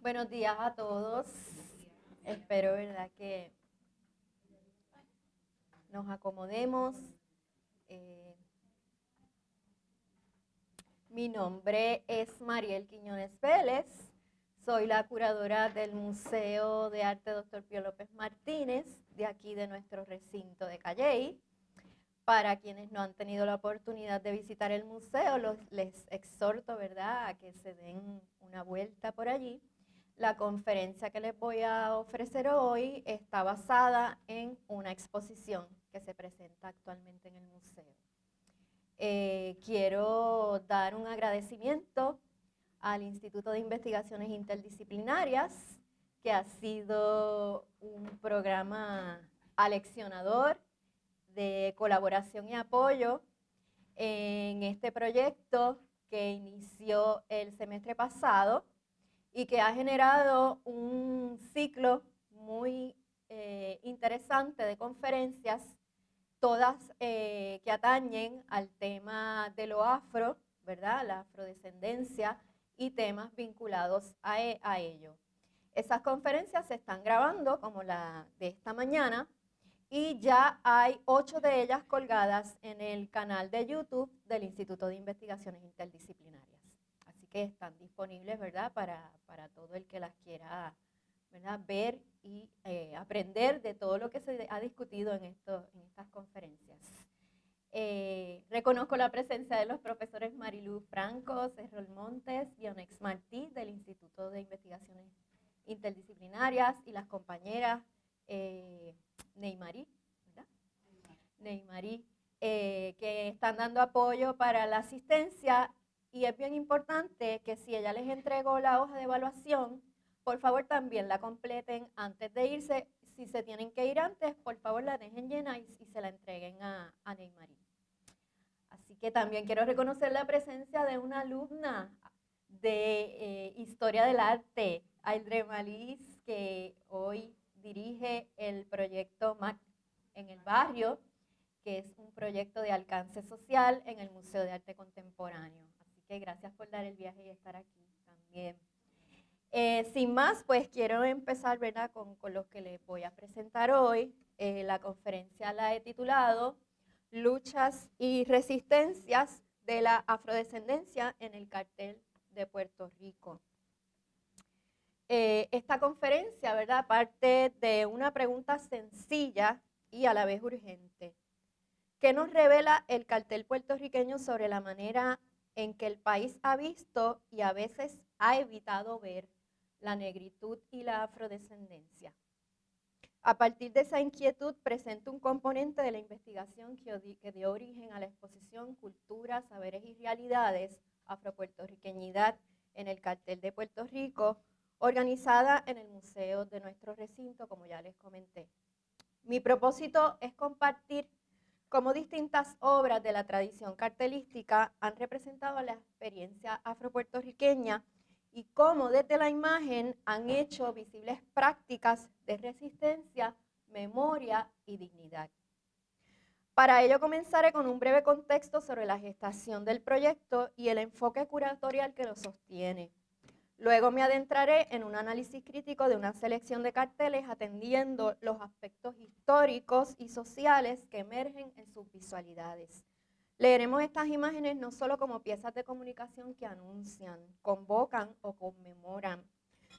Buenos días a todos. Espero, ¿verdad?, que nos acomodemos. Eh, Mi nombre es Mariel Quiñones Vélez. Soy la curadora del Museo de Arte Dr. Pío López Martínez, de aquí de nuestro recinto de Calley. Para quienes no han tenido la oportunidad de visitar el museo, les exhorto, ¿verdad?, a que se den una vuelta por allí. La conferencia que les voy a ofrecer hoy está basada en una exposición que se presenta actualmente en el museo. Quiero dar un agradecimiento al Instituto de Investigaciones Interdisciplinarias, que ha sido un programa aleccionador de colaboración y apoyo en este proyecto que inició el semestre pasado y que ha generado un ciclo muy interesante de conferencias, todas que atañen al tema de lo afro, ¿verdad?, la afrodescendencia y temas vinculados a ello. Esas conferencias se están grabando, como la de esta mañana, y ya hay 8 de ellas colgadas en el canal de YouTube del Instituto de Investigaciones Interdisciplinarias. Así que están disponibles, ¿verdad?, para todo el que las quiera, ¿verdad?, ver y aprender de todo lo que se ha discutido en estas conferencias. Reconozco la presencia de los profesores Marilu Franco, Cerrol Montes y Onex Martí del Instituto de Investigaciones Interdisciplinarias y las compañeras Neymarí, ¿verdad? Neymarí, que están dando apoyo para la asistencia, y es bien importante que si ella les entregó la hoja de evaluación, por favor también la completen antes de irse. Si se tienen que ir antes, por favor la dejen llena y se la entreguen a Neymarí. Así que también quiero reconocer la presencia de una alumna de Historia del Arte, Aildre Maliz, que hoy dirige el proyecto MAC en el barrio, que es un proyecto de alcance social en el Museo de Arte Contemporáneo. Así que gracias por dar el viaje y estar aquí también. Sin más, pues quiero empezar, ¿verdad?, con los que les voy a presentar hoy. La conferencia la he titulado Luchas y resistencias de la afrodescendencia en el cartel de Puerto Rico. Esta conferencia, ¿verdad?, parte de una pregunta sencilla y a la vez urgente. ¿Qué nos revela el cartel puertorriqueño sobre la manera en que el país ha visto y a veces ha evitado ver la negritud y la afrodescendencia? A partir de esa inquietud presento un componente de la investigación que dio origen a la exposición Cultura, Saberes y Realidades, Afropuertorriqueñidad en el cartel de Puerto Rico, organizada en el museo de nuestro recinto, como ya les comenté. Mi propósito es compartir cómo distintas obras de la tradición cartelística han representado la experiencia afropuertorriqueña y cómo desde la imagen han hecho visibles prácticas de resistencia, memoria y dignidad. Para ello comenzaré con un breve contexto sobre la gestación del proyecto y el enfoque curatorial que lo sostiene. Luego me adentraré en un análisis crítico de una selección de carteles atendiendo los aspectos históricos y sociales que emergen en sus visualidades. Leeremos estas imágenes no solo como piezas de comunicación que anuncian, convocan o conmemoran,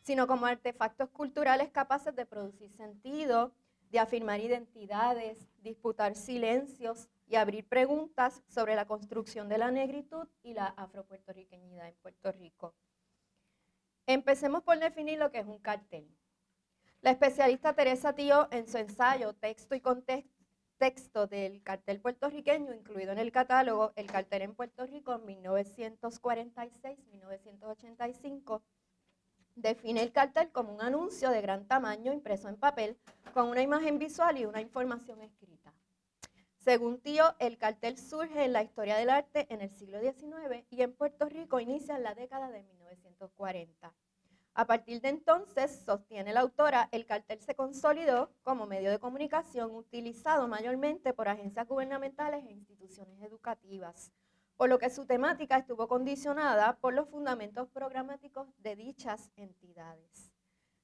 sino como artefactos culturales capaces de producir sentido, de afirmar identidades, disputar silencios y abrir preguntas sobre la construcción de la negritud y la afropuertorriqueñidad en Puerto Rico. Empecemos por definir lo que es un cartel. La especialista Teresa Tío, en su ensayo Texto y Contexto del cartel puertorriqueño, incluido en el catálogo El cartel en Puerto Rico en 1946-1985, define el cartel como un anuncio de gran tamaño impreso en papel con una imagen visual y una información escrita. Según Tío, el cartel surge en la historia del arte en el siglo XIX y en Puerto Rico inicia en la década de 1940. A partir de entonces, sostiene la autora, el cartel se consolidó como medio de comunicación utilizado mayormente por agencias gubernamentales e instituciones educativas, por lo que su temática estuvo condicionada por los fundamentos programáticos de dichas entidades.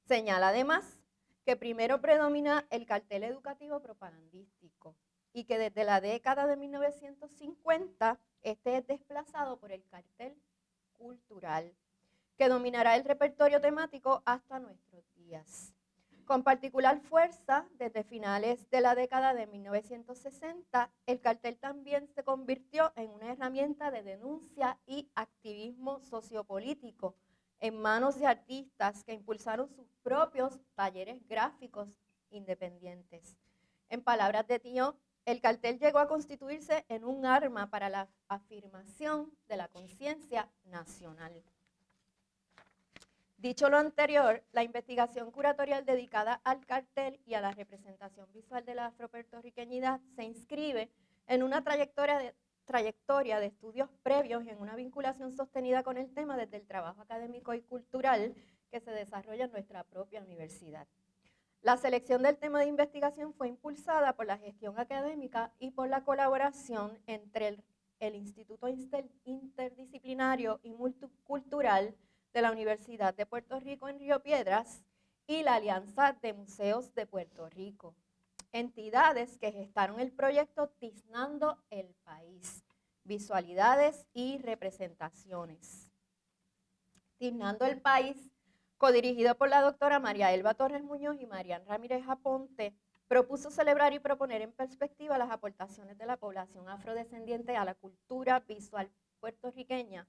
Señala además que primero predomina el cartel educativo propagandístico y que desde la década de 1950 este es desplazado por el cartel cultural, que dominará el repertorio temático hasta nuestros días. Con particular fuerza, desde finales de la década de 1960, el cartel también se convirtió en una herramienta de denuncia y activismo sociopolítico en manos de artistas que impulsaron sus propios talleres gráficos independientes. En palabras de Thion, el cartel llegó a constituirse en un arma para la afirmación de la conciencia nacional. Dicho lo anterior, la investigación curatorial dedicada al cartel y a la representación visual de la afropuertorriqueñidad se inscribe en una trayectoria de estudios previos y en una vinculación sostenida con el tema desde el trabajo académico y cultural que se desarrolla en nuestra propia universidad. La selección del tema de investigación fue impulsada por la gestión académica y por la colaboración entre el Instituto Interdisciplinario y Multicultural de la Universidad de Puerto Rico en Río Piedras y la Alianza de Museos de Puerto Rico, entidades que gestaron el proyecto Tiznando el País, Visualidades y Representaciones. Tiznando el País, codirigido por la doctora María Elba Torres Muñoz y Marian Ramírez Aponte, propuso celebrar y proponer en perspectiva las aportaciones de la población afrodescendiente a la cultura visual puertorriqueña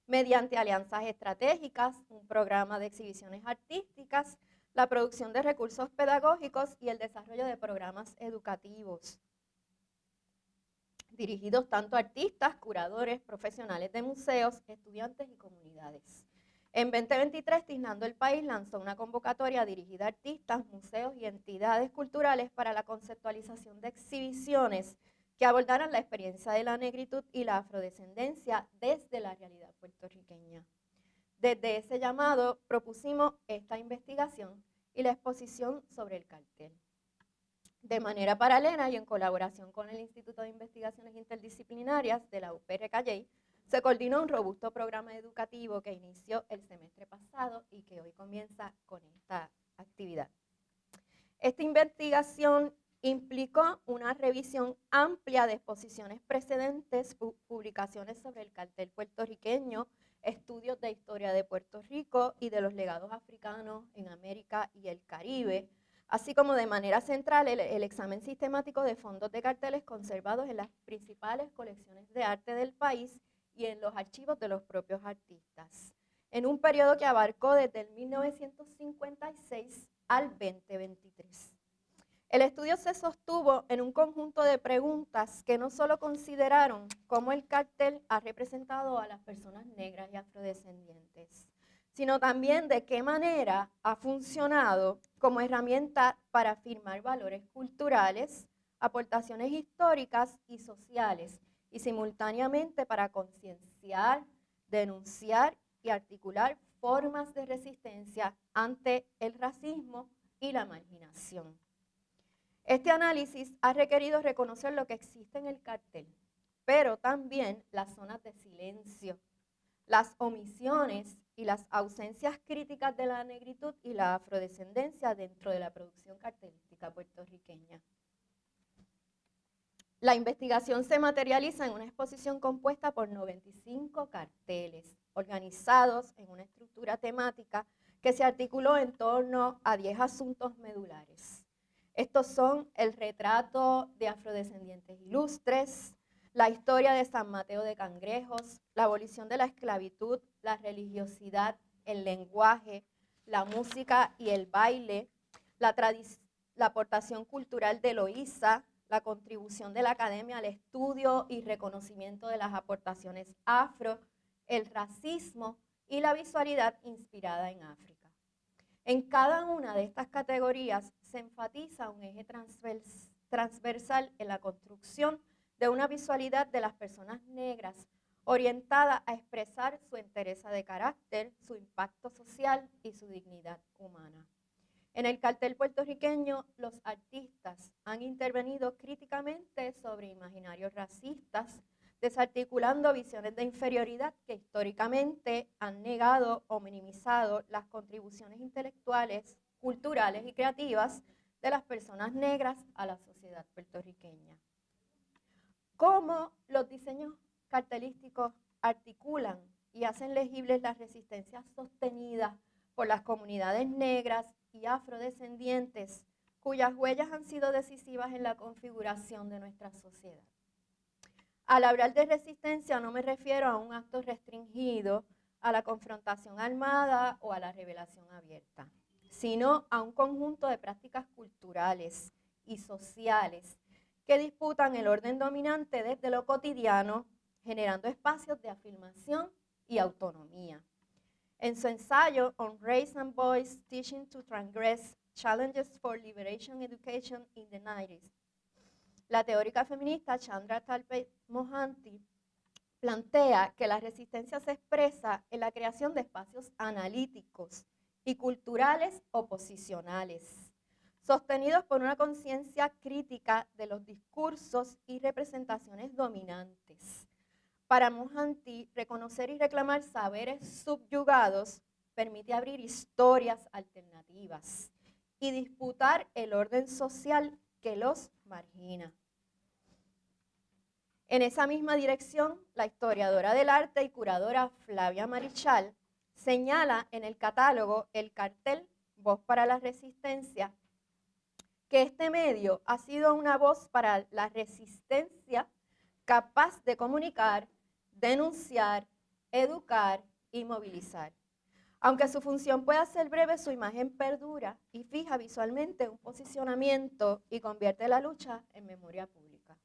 mediante alianzas estratégicas, un programa de exhibiciones artísticas, la producción de recursos pedagógicos y el desarrollo de programas educativos, dirigidos tanto a artistas, curadores, profesionales de museos, estudiantes y comunidades. En 2023, Tiznando el País lanzó una convocatoria dirigida a artistas, museos y entidades culturales para la conceptualización de exhibiciones que abordaran la experiencia de la negritud y la afrodescendencia desde la realidad puertorriqueña. Desde ese llamado propusimos esta investigación y la exposición sobre el cartel. De manera paralela y en colaboración con el Instituto de Investigaciones Interdisciplinarias de la UPR Calley, se coordinó un robusto programa educativo que inició el semestre pasado y que hoy comienza con esta actividad. Esta investigación implicó una revisión amplia de exposiciones precedentes, publicaciones sobre el cartel puertorriqueño, estudios de historia de Puerto Rico y de los legados africanos en América y el Caribe, así como de manera central el examen sistemático de fondos de carteles conservados en las principales colecciones de arte del país y en los archivos de los propios artistas, en un periodo que abarcó desde el 1956 al 2023. El estudio se sostuvo en un conjunto de preguntas que no solo consideraron cómo el cartel ha representado a las personas negras y afrodescendientes, sino también de qué manera ha funcionado como herramienta para afirmar valores culturales, aportaciones históricas y sociales, y simultáneamente para concienciar, denunciar y articular formas de resistencia ante el racismo y la marginación. Este análisis ha requerido reconocer lo que existe en el cartel, pero también las zonas de silencio, las omisiones y las ausencias críticas de la negritud y la afrodescendencia dentro de la producción cartelística puertorriqueña. La investigación se materializa en una exposición compuesta por 95 carteles, organizados en una estructura temática que se articuló en torno a 10 asuntos medulares. Estos son el retrato de afrodescendientes ilustres, la historia de San Mateo de Cangrejos, la abolición de la esclavitud, la religiosidad, el lenguaje, la música y el baile, la aportación cultural de Loíza, la contribución de la academia al estudio y reconocimiento de las aportaciones afro, el racismo y la visualidad inspirada en África. En cada una de estas categorías se enfatiza un eje transversal en la construcción de una visualidad de las personas negras orientada a expresar su entereza de carácter, su impacto social y su dignidad humana. En el cartel puertorriqueño, los artistas han intervenido críticamente sobre imaginarios racistas, desarticulando visiones de inferioridad que históricamente han negado o minimizado las contribuciones intelectuales, culturales y creativas de las personas negras a la sociedad puertorriqueña. ¿Cómo los diseños cartelísticos articulan y hacen legibles las resistencias sostenidas por las comunidades negras y afrodescendientes, cuyas huellas han sido decisivas en la configuración de nuestra sociedad? Al hablar de resistencia no me refiero a un acto restringido, a la confrontación armada o a la rebelión abierta, sino a un conjunto de prácticas culturales y sociales que disputan el orden dominante desde lo cotidiano, generando espacios de afirmación y autonomía. En su ensayo On Race and Voice, Teaching to Transgress, Challenges for Liberation Education in the 90s, la teórica feminista Chandra Talpe Mohanty plantea que la resistencia se expresa en la creación de espacios analíticos y culturales oposicionales, sostenidos por una conciencia crítica de los discursos y representaciones dominantes. Para Mohanty, reconocer y reclamar saberes subyugados permite abrir historias alternativas y disputar el orden social que los margina. En esa misma dirección, la historiadora del arte y curadora Flavia Marichal señala en el catálogo El Cartel, Voz para la Resistencia, que este medio ha sido una voz para la resistencia capaz de comunicar, denunciar, educar y movilizar. Aunque su función pueda ser breve, su imagen perdura y fija visualmente un posicionamiento y convierte la lucha en memoria pública.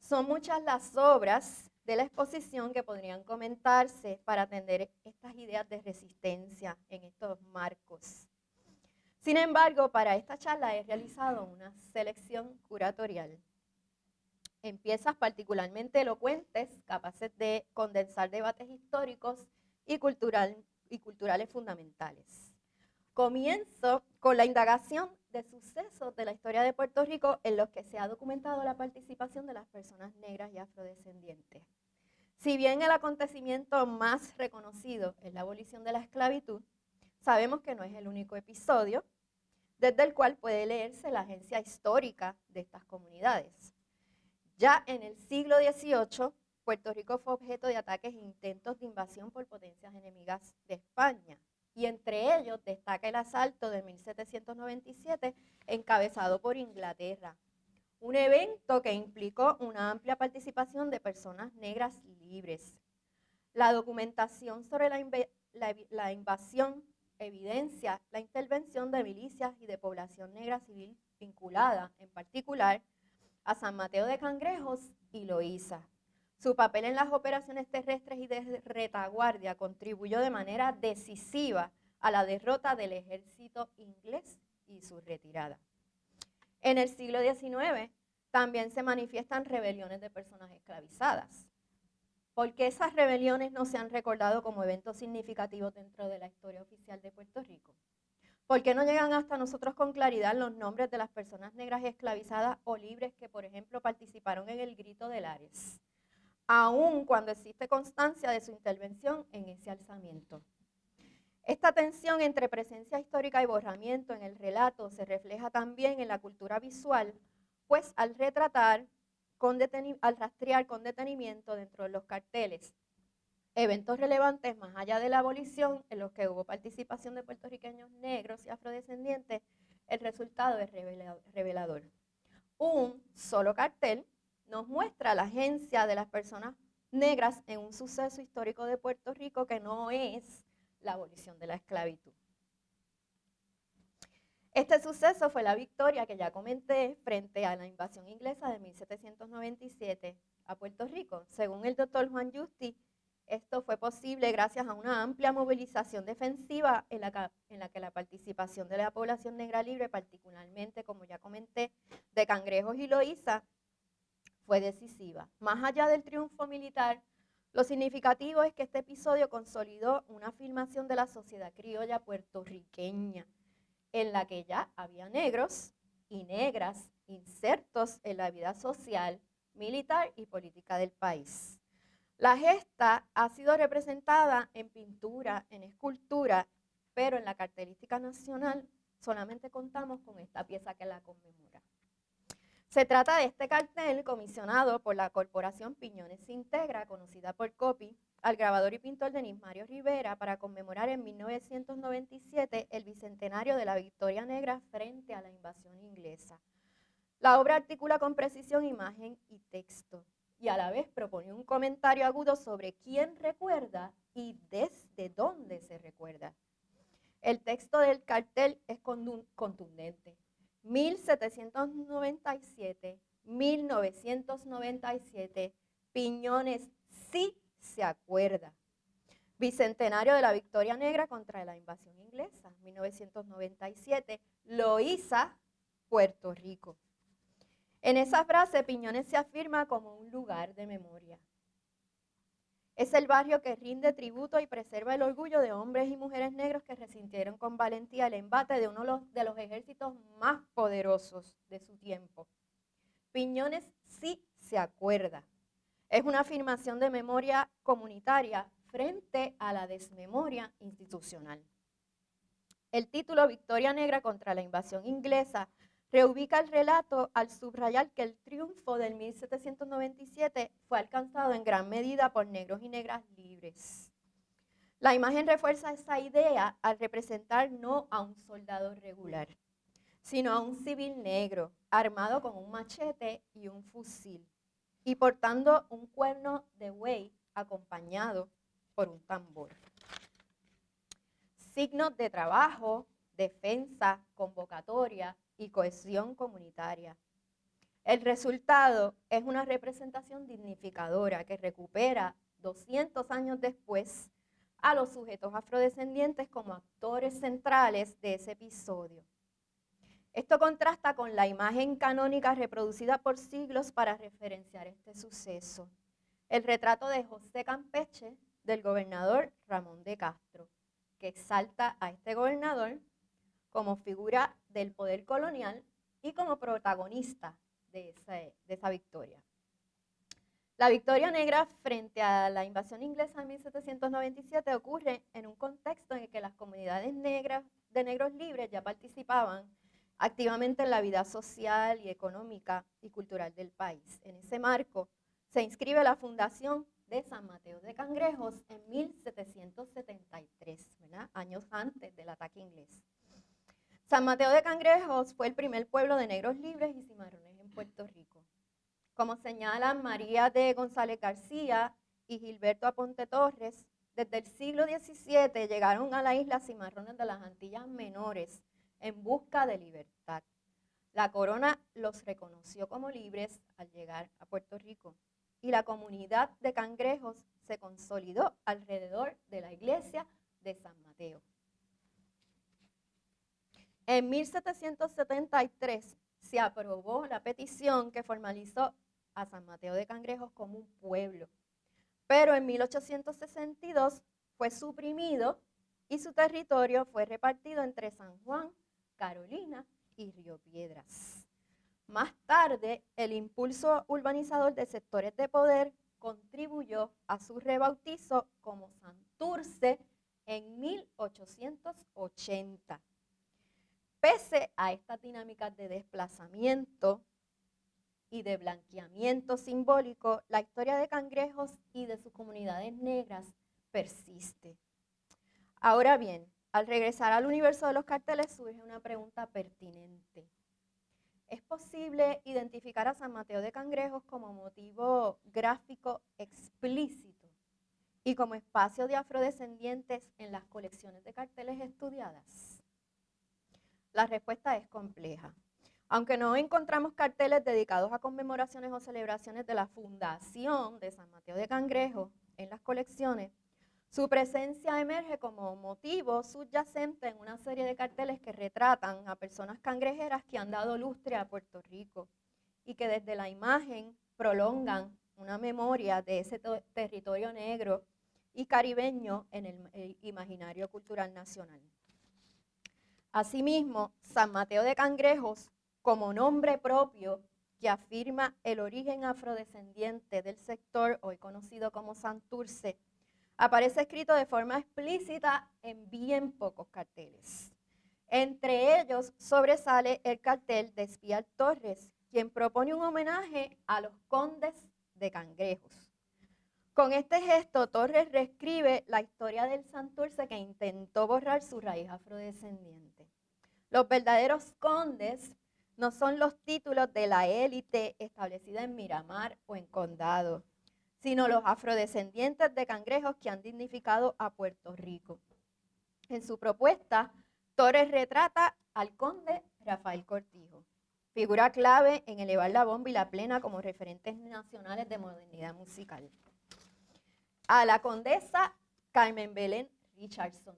Son muchas las obras de la exposición que podrían comentarse para atender estas ideas de resistencia en estos marcos. Sin embargo, para esta charla he realizado una selección curatorial en piezas particularmente elocuentes, capaces de condensar debates históricos y culturales fundamentales. Comienzo con la indagación de sucesos de la historia de Puerto Rico en los que se ha documentado la participación de las personas negras y afrodescendientes. Si bien el acontecimiento más reconocido es la abolición de la esclavitud, sabemos que no es el único episodio desde el cual puede leerse la agencia histórica de estas comunidades. Ya en el siglo XVIII, Puerto Rico fue objeto de ataques e intentos de invasión por potencias enemigas de España, y entre ellos destaca el asalto de 1797 encabezado por Inglaterra, un evento que implicó una amplia participación de personas negras libres. La documentación sobre la invasión evidencia la intervención de milicias y de población negra civil vinculada, en particular, a San Mateo de Cangrejos y Loíza. Su papel en las operaciones terrestres y de retaguardia contribuyó de manera decisiva a la derrota del ejército inglés y su retirada. En el siglo XIX también se manifiestan rebeliones de personas esclavizadas. ¿Por qué esas rebeliones no se han recordado como eventos significativos dentro de la historia oficial de Puerto Rico? ¿Por qué no llegan hasta nosotros con claridad los nombres de las personas negras esclavizadas o libres que, por ejemplo, participaron en el Grito de Lares, aun cuando existe constancia de su intervención en ese alzamiento? Esta tensión entre presencia histórica y borramiento en el relato se refleja también en la cultura visual, pues al rastrear con detenimiento dentro de los carteles eventos relevantes más allá de la abolición en los que hubo participación de puertorriqueños negros y afrodescendientes, el resultado es revelador. Un solo cartel nos muestra la agencia de las personas negras en un suceso histórico de Puerto Rico que no es la abolición de la esclavitud. Este suceso fue la victoria que ya comenté frente a la invasión inglesa de 1797 a Puerto Rico. Según el doctor Juan Justi, esto fue posible gracias a una amplia movilización defensiva en la que la participación de la población negra libre, particularmente, como ya comenté, de Cangrejos y Loíza, fue decisiva. Más allá del triunfo militar, lo significativo es que este episodio consolidó una afirmación de la sociedad criolla puertorriqueña, en la que ya había negros y negras insertos en la vida social, militar y política del país. La gesta ha sido representada en pintura, en escultura, pero en la cartelística nacional solamente contamos con esta pieza que la conmemora. Se trata de este cartel comisionado por la Corporación Piñones Integra, conocida por COPI, al grabador y pintor Denis Mario Rivera para conmemorar en 1997 el bicentenario de la Victoria Negra frente a la invasión inglesa. La obra articula con precisión imagen y texto y a la vez propone un comentario agudo sobre quién recuerda y desde dónde se recuerda. El texto del cartel es contundente. 1797, 1997, Piñones sí se acuerda. Bicentenario de la Victoria Negra contra la invasión inglesa, 1997, Loíza, Puerto Rico. En esa frase, Piñones se afirma como un lugar de memoria. Es el barrio que rinde tributo y preserva el orgullo de hombres y mujeres negros que resistieron con valentía el embate de uno de los ejércitos más poderosos de su tiempo. Piñones sí se acuerda. Es una afirmación de memoria comunitaria frente a la desmemoria institucional. El título Victoria Negra contra la invasión inglesa reubica el relato al subrayar que el triunfo del 1797 fue alcanzado en gran medida por negros y negras libres. La imagen refuerza esa idea al representar no a un soldado regular, sino a un civil negro, armado con un machete y un fusil, y portando un cuerno de buey acompañado por un tambor. Signos de trabajo, defensa, convocatoria y cohesión comunitaria. El resultado es una representación dignificadora que recupera 200 años después a los sujetos afrodescendientes como actores centrales de ese episodio. Esto contrasta con la imagen canónica reproducida por siglos para referenciar este suceso. El retrato de José Campeche del gobernador Ramón de Castro, que exalta a este gobernador como figura del poder colonial y como protagonista de esa victoria. La Victoria Negra frente a la invasión inglesa en 1797 ocurre en un contexto en el que las comunidades negras de negros libres ya participaban activamente en la vida social y económica y cultural del país. En ese marco se inscribe la fundación de San Mateo de Cangrejos en 1773, ¿verdad? Años antes del ataque inglés. San Mateo de Cangrejos fue el primer pueblo de negros libres y cimarrones en Puerto Rico. Como señalan María de González García y Gilberto Aponte Torres, desde el siglo XVII llegaron a la isla cimarrones de las Antillas Menores en busca de libertad. La corona los reconoció como libres al llegar a Puerto Rico y la comunidad de Cangrejos se consolidó alrededor de la iglesia de San Mateo. En 1773 se aprobó la petición que formalizó a San Mateo de Cangrejos como un pueblo, pero en 1862 fue suprimido y su territorio fue repartido entre San Juan, Carolina y Río Piedras. Más tarde, el impulso urbanizador de sectores de poder contribuyó a su rebautizo como Santurce en 1880. Pese a estas dinámicas de desplazamiento y de blanqueamiento simbólico, la historia de Cangrejos y de sus comunidades negras persiste. Ahora bien, al regresar al universo de los carteles surge una pregunta pertinente. ¿Es posible identificar a San Mateo de Cangrejos como motivo gráfico explícito y como espacio de afrodescendientes en las colecciones de carteles estudiadas? La respuesta es compleja. Aunque no encontramos carteles dedicados a conmemoraciones o celebraciones de la fundación de San Mateo de Cangrejos en las colecciones, su presencia emerge como motivo subyacente en una serie de carteles que retratan a personas cangrejeras que han dado lustre a Puerto Rico y que desde la imagen prolongan una memoria de ese territorio negro y caribeño en el imaginario cultural nacional. Asimismo, San Mateo de Cangrejos, como nombre propio, que afirma el origen afrodescendiente del sector, hoy conocido como Santurce, aparece escrito de forma explícita en bien pocos carteles. Entre ellos sobresale el cartel de Espías Torres, quien propone un homenaje a los condes de Cangrejos. Con este gesto, Torres reescribe la historia del Santurce que intentó borrar su raíz afrodescendiente. Los verdaderos condes no son los títulos de la élite establecida en Miramar o en Condado, sino los afrodescendientes de Cangrejos que han dignificado a Puerto Rico. En su propuesta, Torres retrata al conde Rafael Cortijo, figura clave en elevar la bomba y la plena como referentes nacionales de modernidad musical. A la condesa Carmen Belén Richardson,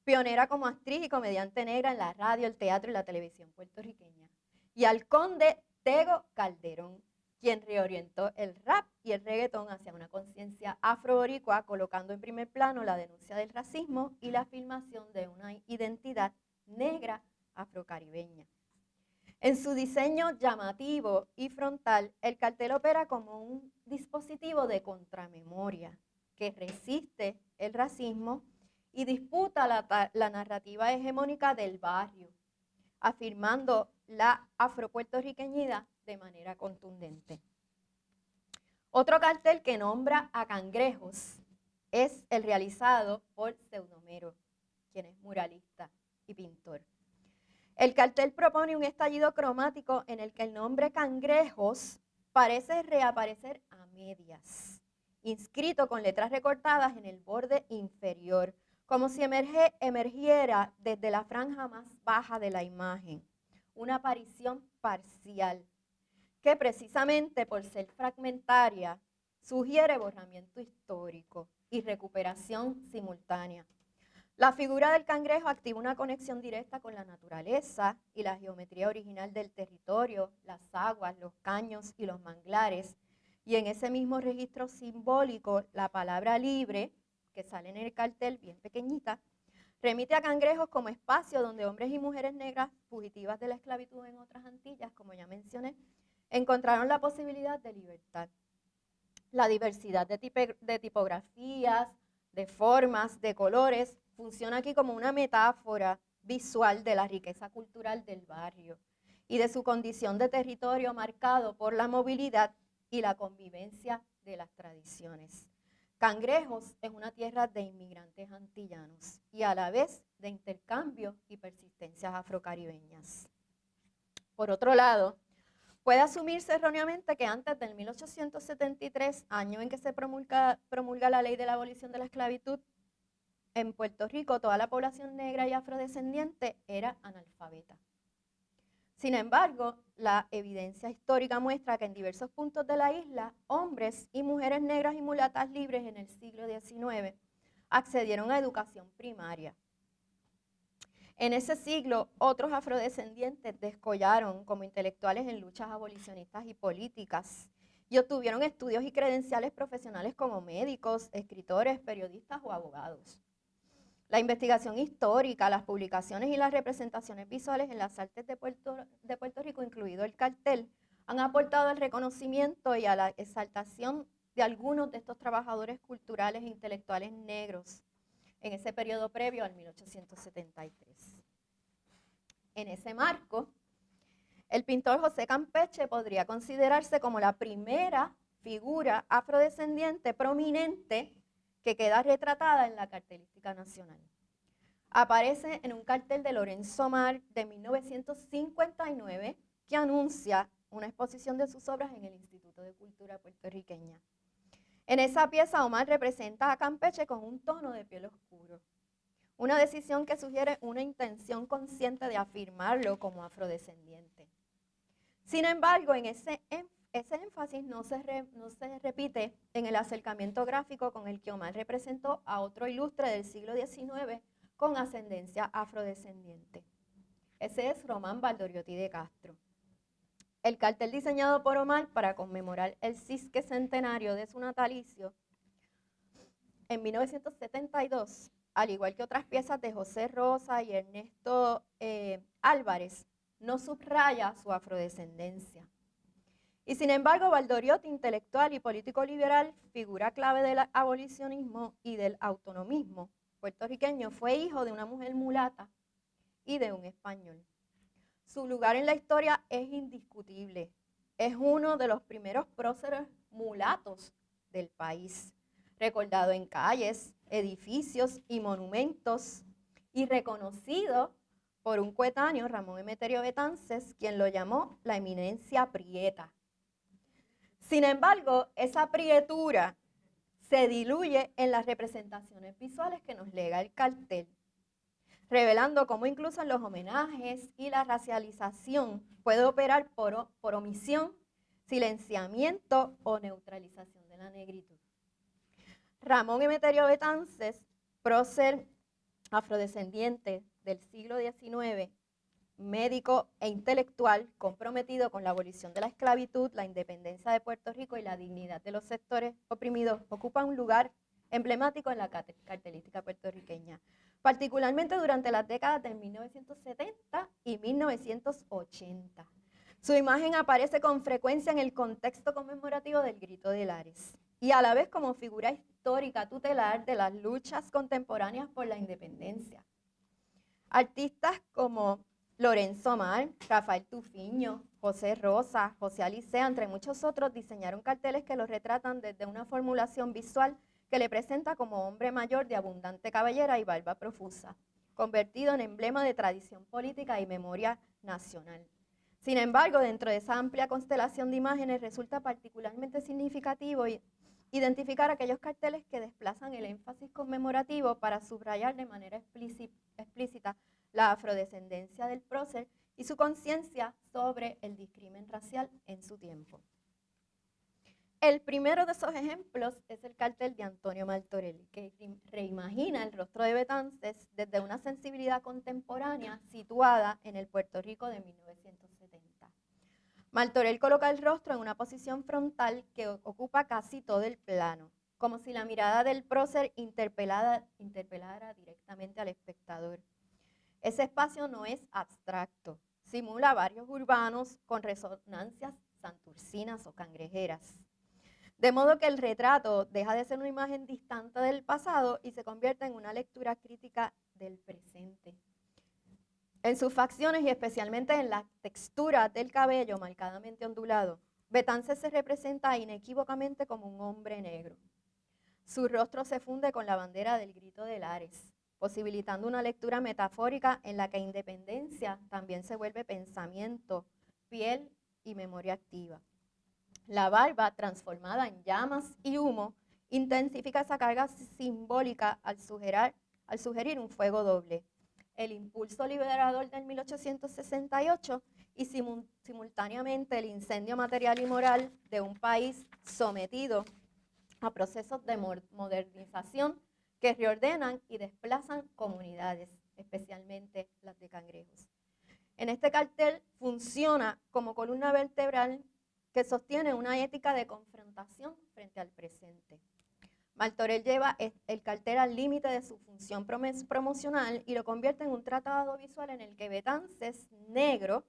pionera como actriz y comediante negra en la radio, el teatro y la televisión puertorriqueña. Y al conde Tego Calderón, quien reorientó el rap y el reggaetón hacia una conciencia afroboricua, colocando en primer plano la denuncia del racismo y la afirmación de una identidad negra afrocaribeña. En su diseño llamativo y frontal, el cartel opera como un dispositivo de contramemoria que resiste el racismo y disputa la narrativa hegemónica del barrio, afirmando la afropuertorriqueñidad de manera contundente. Otro cartel que nombra a Cangrejos es el realizado por Pseudomero, quien es muralista y pintor. El cartel propone un estallido cromático en el que el nombre Cangrejos parece reaparecer a medias, inscrito con letras recortadas en el borde inferior, como si emergiera desde la franja más baja de la imagen, una aparición parcial, que precisamente por ser fragmentaria sugiere borramiento histórico y recuperación simultánea. La figura del cangrejo activa una conexión directa con la naturaleza y la geometría original del territorio, las aguas, los caños y los manglares. Y en ese mismo registro simbólico, la palabra libre, que sale en el cartel bien pequeñita, remite a Cangrejos como espacio donde hombres y mujeres negras fugitivas de la esclavitud en otras Antillas, como ya mencioné, encontraron la posibilidad de libertad. La diversidad de tipografías, de formas, de colores, funciona aquí como una metáfora visual de la riqueza cultural del barrio y de su condición de territorio marcado por la movilidad y la convivencia de las tradiciones. Cangrejos es una tierra de inmigrantes antillanos y a la vez de intercambio y persistencias afrocaribeñas. Por otro lado, puede asumirse erróneamente que antes del 1873, año en que se promulga la ley de la abolición de la esclavitud, en Puerto Rico toda la población negra y afrodescendiente era analfabeta. Sin embargo, la evidencia histórica muestra que en diversos puntos de la isla, hombres y mujeres negras y mulatas libres en el siglo XIX accedieron a educación primaria. En ese siglo, otros afrodescendientes descollaron como intelectuales en luchas abolicionistas y políticas y obtuvieron estudios y credenciales profesionales como médicos, escritores, periodistas o abogados. La investigación histórica, las publicaciones y las representaciones visuales en las artes de Puerto Rico, incluido el cartel, han aportado al reconocimiento y a la exaltación de algunos de estos trabajadores culturales e intelectuales negros en ese periodo previo al 1873. En ese marco, el pintor José Campeche podría considerarse como la primera figura afrodescendiente prominente que queda retratada en la cartelística nacional. Aparece en un cartel de Lorenzo Mar de 1959 que anuncia una exposición de sus obras en el Instituto de Cultura Puertorriqueña. En esa pieza, Omar representa a Campeche con un tono de piel oscuro, una decisión que sugiere una intención consciente de afirmarlo como afrodescendiente. Sin embargo, en ese énfasis no se repite en el acercamiento gráfico con el que Omar representó a otro ilustre del siglo XIX con ascendencia afrodescendiente. Ese es Román Valdoriotti de Castro. El cartel diseñado por Omar para conmemorar el sesquicentenario de su natalicio en 1972, al igual que otras piezas de José Rosa y Ernesto Álvarez, no subraya su afrodescendencia. Y sin embargo, Valdoriotti, intelectual y político liberal, figura clave del abolicionismo y del autonomismo puertorriqueño, fue hijo de una mujer mulata y de un español. Su lugar en la historia es indiscutible. Es uno de los primeros próceres mulatos del país, recordado en calles, edificios y monumentos, y reconocido por un coetáneo, Ramón Emeterio Betances, quien lo llamó la eminencia prieta. Sin embargo, esa prietura se diluye en las representaciones visuales que nos lega el cartel, revelando cómo incluso en los homenajes y la racialización puede operar por omisión, silenciamiento o neutralización de la negritud. Ramón Emeterio Betances, prócer afrodescendiente del siglo XIX, médico e intelectual comprometido con la abolición de la esclavitud, la independencia de Puerto Rico y la dignidad de los sectores oprimidos, ocupa un lugar emblemático en la cartelística puertorriqueña, particularmente durante las décadas de 1970 y 1980. Su imagen aparece con frecuencia en el contexto conmemorativo del Grito de Lares y a la vez como figura histórica tutelar de las luchas contemporáneas por la independencia. Artistas como Lorenzo Mar, Rafael Tufiño, José Rosa, José Alicea, entre muchos otros, diseñaron carteles que lo retratan desde una formulación visual que le presenta como hombre mayor de abundante cabellera y barba profusa, convertido en emblema de tradición política y memoria nacional. Sin embargo, dentro de esa amplia constelación de imágenes resulta particularmente significativo identificar aquellos carteles que desplazan el énfasis conmemorativo para subrayar de manera explícita la afrodescendencia del prócer y su conciencia sobre el discrimen racial en su tiempo. El primero de esos ejemplos es el cartel de Antonio Martorell, que reimagina el rostro de Betances desde una sensibilidad contemporánea situada en el Puerto Rico de 1970. Martorell coloca el rostro en una posición frontal que ocupa casi todo el plano, como si la mirada del prócer interpelara directamente al espectador. Ese espacio no es abstracto, simula barrios urbanos con resonancias santurcinas o cangrejeras. De modo que el retrato deja de ser una imagen distante del pasado y se convierte en una lectura crítica del presente. En sus facciones y especialmente en la textura del cabello marcadamente ondulado, Betances se representa inequívocamente como un hombre negro. Su rostro se funde con la bandera del Grito de Lares, posibilitando una lectura metafórica en la que independencia también se vuelve pensamiento, piel y memoria activa. La barba, transformada en llamas y humo, intensifica esa carga simbólica al sugerir un fuego doble. El impulso liberador del 1868 y simultáneamente el incendio material y moral de un país sometido a procesos de modernización que reordenan y desplazan comunidades, especialmente las de Cangrejos. En este cartel funciona como columna vertebral que sostiene una ética de confrontación frente al presente. Martorell lleva el cartel al límite de su función promocional y lo convierte en un tratado visual en el que Betances, negro,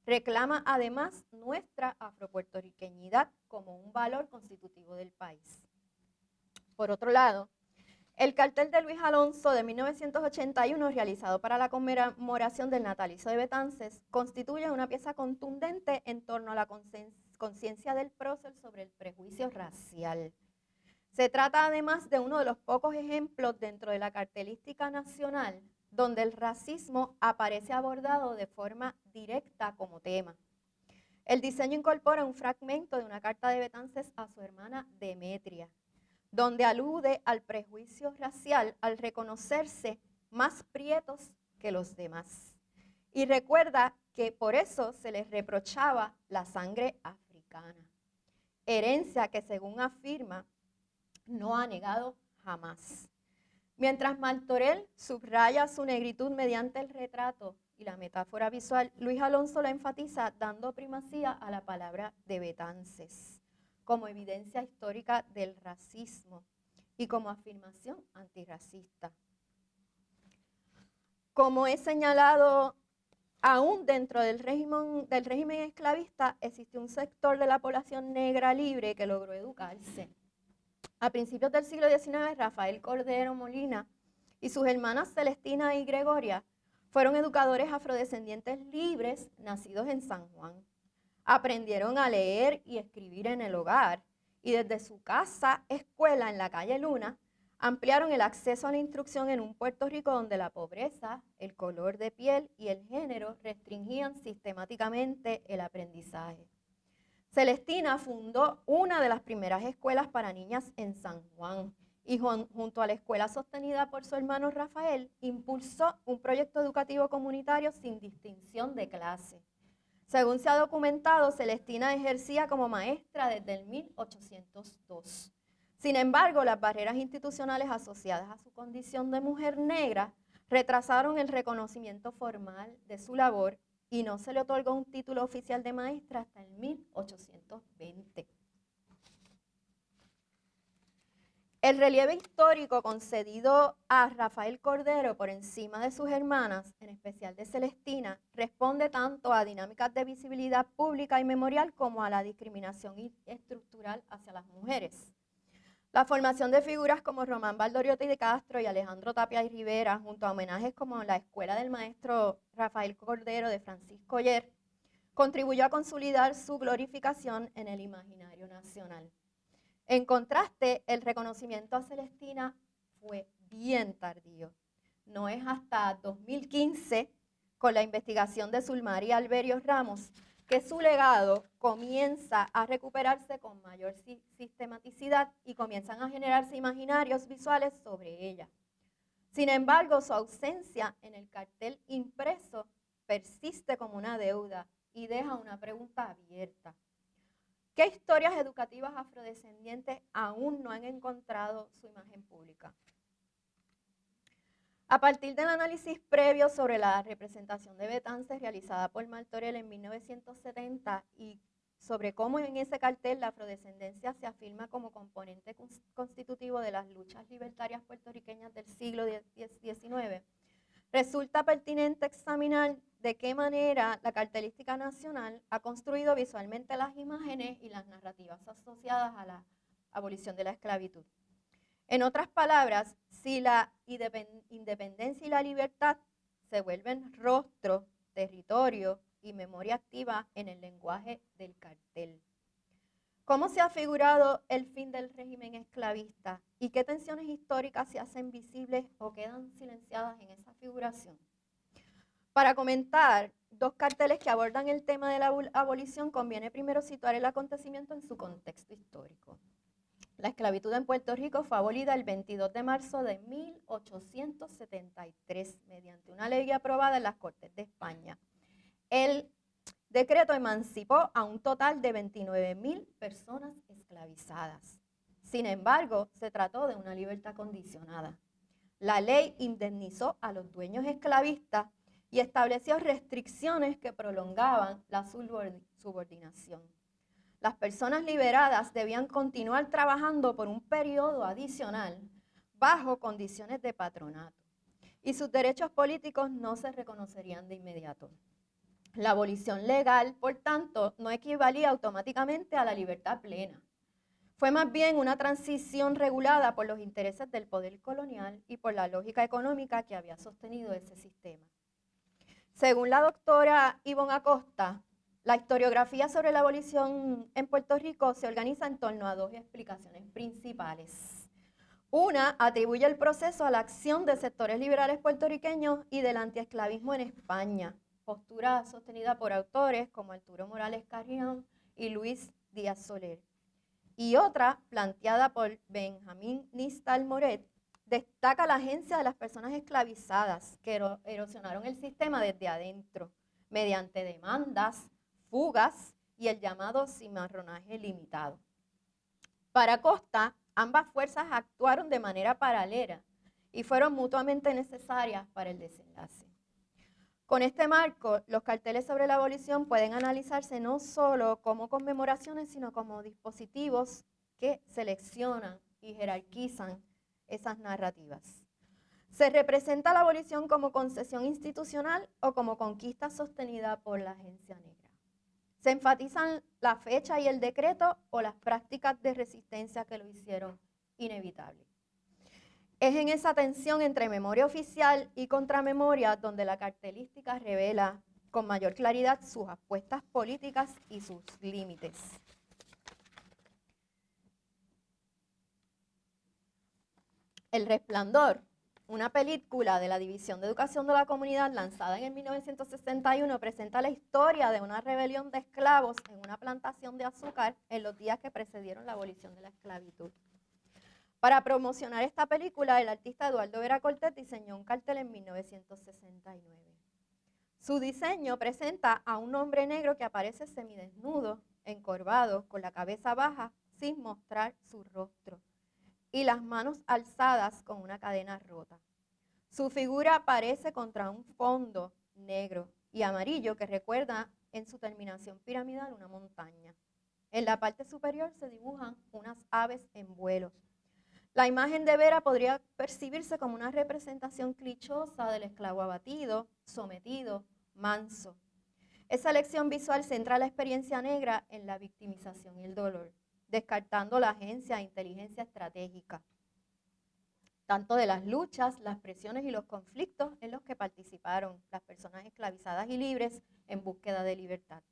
reclama además nuestra afropuertorriqueñidad como un valor constitutivo del país. Por otro lado, el cartel de Luis Alonso de 1981, realizado para la conmemoración del natalicio de Betances, constituye una pieza contundente en torno a la conciencia del prócer sobre el prejuicio racial. Se trata además de uno de los pocos ejemplos dentro de la cartelística nacional donde el racismo aparece abordado de forma directa como tema. El diseño incorpora un fragmento de una carta de Betances a su hermana Demetria, donde alude al prejuicio racial al reconocerse más prietos que los demás. Y recuerda que por eso se les reprochaba la sangre africana, herencia que según afirma no ha negado jamás. Mientras Martorell subraya su negritud mediante el retrato y la metáfora visual, Luis Alonso la enfatiza dando primacía a la palabra de Betances como evidencia histórica del racismo y como afirmación antirracista. Como he señalado aún dentro del régimen esclavista existió un sector de la población negra libre que logró educarse. A principios del siglo XIX, Rafael Cordero Molina y sus hermanas Celestina y Gregoria fueron educadores afrodescendientes libres nacidos en San Juan. Aprendieron a leer y escribir en el hogar y desde su casa escuela en la calle Luna ampliaron el acceso a la instrucción en un Puerto Rico donde la pobreza, el color de piel y el género restringían sistemáticamente el aprendizaje. Celestina fundó una de las primeras escuelas para niñas en San Juan y junto a la escuela sostenida por su hermano Rafael, impulsó un proyecto educativo comunitario sin distinción de clase. Según se ha documentado, Celestina ejercía como maestra desde el 1802. Sin embargo, las barreras institucionales asociadas a su condición de mujer negra retrasaron el reconocimiento formal de su labor y no se le otorgó un título oficial de maestra hasta el 1820. El relieve histórico concedido a Rafael Cordero por encima de sus hermanas, en especial de Celestina, responde tanto a dinámicas de visibilidad pública y memorial como a la discriminación estructural hacia las mujeres. La formación de figuras como Román Valdoriotti de Castro y Alejandro Tapia y Rivera, junto a homenajes como la Escuela del Maestro Rafael Cordero de Francisco Oller, contribuyó a consolidar su glorificación en el imaginario nacional. En contraste, el reconocimiento a Celestina fue bien tardío. No es hasta 2015, con la investigación de Zulmaria Alberio Ramos, que su legado comienza a recuperarse con mayor sistematicidad y comienzan a generarse imaginarios visuales sobre ella. Sin embargo, su ausencia en el cartel impreso persiste como una deuda y deja una pregunta abierta. ¿Qué historias educativas afrodescendientes aún no han encontrado su imagen pública? A partir del análisis previo sobre la representación de Betances realizada por Martorell en 1970 y sobre cómo en ese cartel la afrodescendencia se afirma como componente constitutivo de las luchas libertarias puertorriqueñas del siglo XIX, resulta pertinente examinar de qué manera la cartelística nacional ha construido visualmente las imágenes y las narrativas asociadas a la abolición de la esclavitud. En otras palabras, si la independencia y la libertad se vuelven rostro, territorio y memoria activa en el lenguaje del cartel. ¿Cómo se ha figurado el fin del régimen esclavista y qué tensiones históricas se hacen visibles o quedan silenciadas en esa figuración? Para comentar dos carteles que abordan el tema de la abolición, conviene primero situar el acontecimiento en su contexto histórico. La esclavitud en Puerto Rico fue abolida el 22 de marzo de 1873 mediante una ley aprobada en las Cortes de España. El decreto emancipó a un total de 29,000 personas esclavizadas. Sin embargo, se trató de una libertad condicionada. La ley indemnizó a los dueños esclavistas y estableció restricciones que prolongaban la subordinación. Las personas liberadas debían continuar trabajando por un periodo adicional bajo condiciones de patronato y sus derechos políticos no se reconocerían de inmediato. La abolición legal, por tanto, no equivalía automáticamente a la libertad plena. Fue más bien una transición regulada por los intereses del poder colonial y por la lógica económica que había sostenido ese sistema. Según la doctora Ivonne Acosta, la historiografía sobre la abolición en Puerto Rico se organiza en torno a dos explicaciones principales. Una atribuye el proceso a la acción de sectores liberales puertorriqueños y del antiesclavismo en España, postura sostenida por autores como Arturo Morales Carrión y Luis Díaz Soler. Y otra, planteada por Benjamín Nistal Moret, destaca la agencia de las personas esclavizadas que erosionaron el sistema desde adentro, mediante demandas, fugas y el llamado cimarronaje limitado. Para Acosta, ambas fuerzas actuaron de manera paralela y fueron mutuamente necesarias para el desenlace. Con este marco, los carteles sobre la abolición pueden analizarse no solo como conmemoraciones, sino como dispositivos que seleccionan y jerarquizan esas narrativas. Se representa la abolición como concesión institucional o como conquista sostenida por la agencia negra. Se enfatizan la fecha y el decreto o las prácticas de resistencia que lo hicieron inevitable. Es en esa tensión entre memoria oficial y contramemoria donde la cartelística revela con mayor claridad sus apuestas políticas y sus límites. El Resplandor, una película de la División de Educación de la Comunidad lanzada en el 1961, presenta la historia de una rebelión de esclavos en una plantación de azúcar en los días que precedieron la abolición de la esclavitud. Para promocionar esta película, el artista Eduardo Vera Cortés diseñó un cartel en 1969. Su diseño presenta a un hombre negro que aparece semidesnudo, encorvado, con la cabeza baja, sin mostrar su rostro, y las manos alzadas con una cadena rota. Su figura aparece contra un fondo negro y amarillo que recuerda en su terminación piramidal una montaña. En la parte superior se dibujan unas aves en vuelo. La imagen de Vera podría percibirse como una representación clichosa del esclavo abatido, sometido, manso. Esa lección visual centra la experiencia negra en la victimización y el dolor, descartando la agencia e inteligencia estratégica, tanto de las luchas, las presiones y los conflictos en los que participaron las personas esclavizadas y libres en búsqueda de libertad.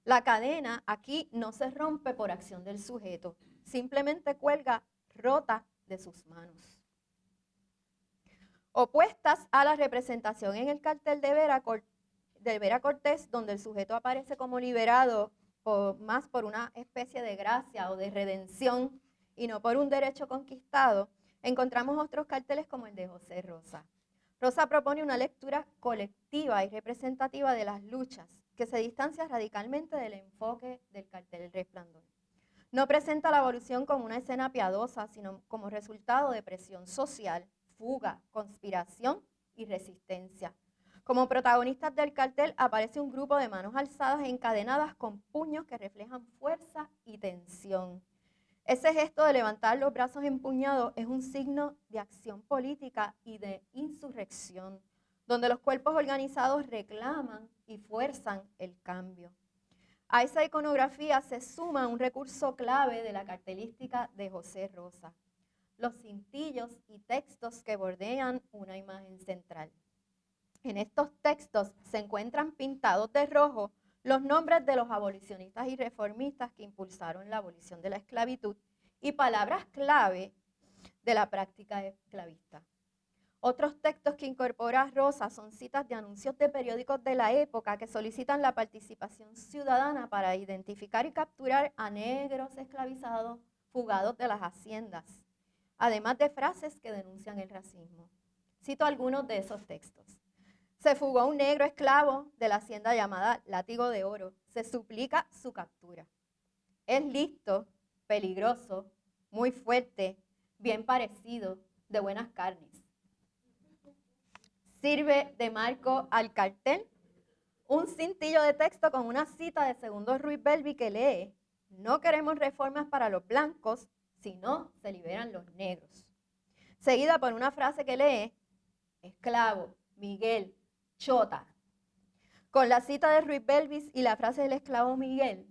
La cadena aquí no se rompe por acción del sujeto, simplemente cuelga rota de sus manos. Opuestas a la representación en el cartel de Vera Cortés, donde el sujeto aparece como liberado más por una especie de gracia o de redención y no por un derecho conquistado, encontramos otros carteles como el de José Rosa. Rosa propone una lectura colectiva y representativa de las luchas, que se distancia radicalmente del enfoque del cartel El Resplandor. No presenta la abolición como una escena piadosa, sino como resultado de presión social, fuga, conspiración y resistencia. Como protagonistas del cartel aparece un grupo de manos alzadas encadenadas con puños que reflejan fuerza y tensión. Ese gesto de levantar los brazos empuñados es un signo de acción política y de insurrección, donde los cuerpos organizados reclaman y fuerzan el cambio. A esa iconografía se suma un recurso clave de la cartelística de José Rosa: los cintillos y textos que bordean una imagen central. En estos textos se encuentran pintados de rojo los nombres de los abolicionistas y reformistas que impulsaron la abolición de la esclavitud y palabras clave de la práctica esclavista. Otros textos que incorpora Rosa son citas de anuncios de periódicos de la época que solicitan la participación ciudadana para identificar y capturar a negros esclavizados fugados de las haciendas, además de frases que denuncian el racismo. Cito algunos de esos textos. Se fugó un negro esclavo de la hacienda llamada Látigo de Oro. Se suplica su captura. Es listo, peligroso, muy fuerte, bien parecido, de buenas carnes. Sirve de marco al cartel un cintillo de texto con una cita de Segundo Ruiz Belvi que lee: no queremos reformas para los blancos, sino se liberan los negros. Seguida por una frase que lee: esclavo, Miguel, chota. Con la cita de Ruiz Belvis y la frase del esclavo Miguel,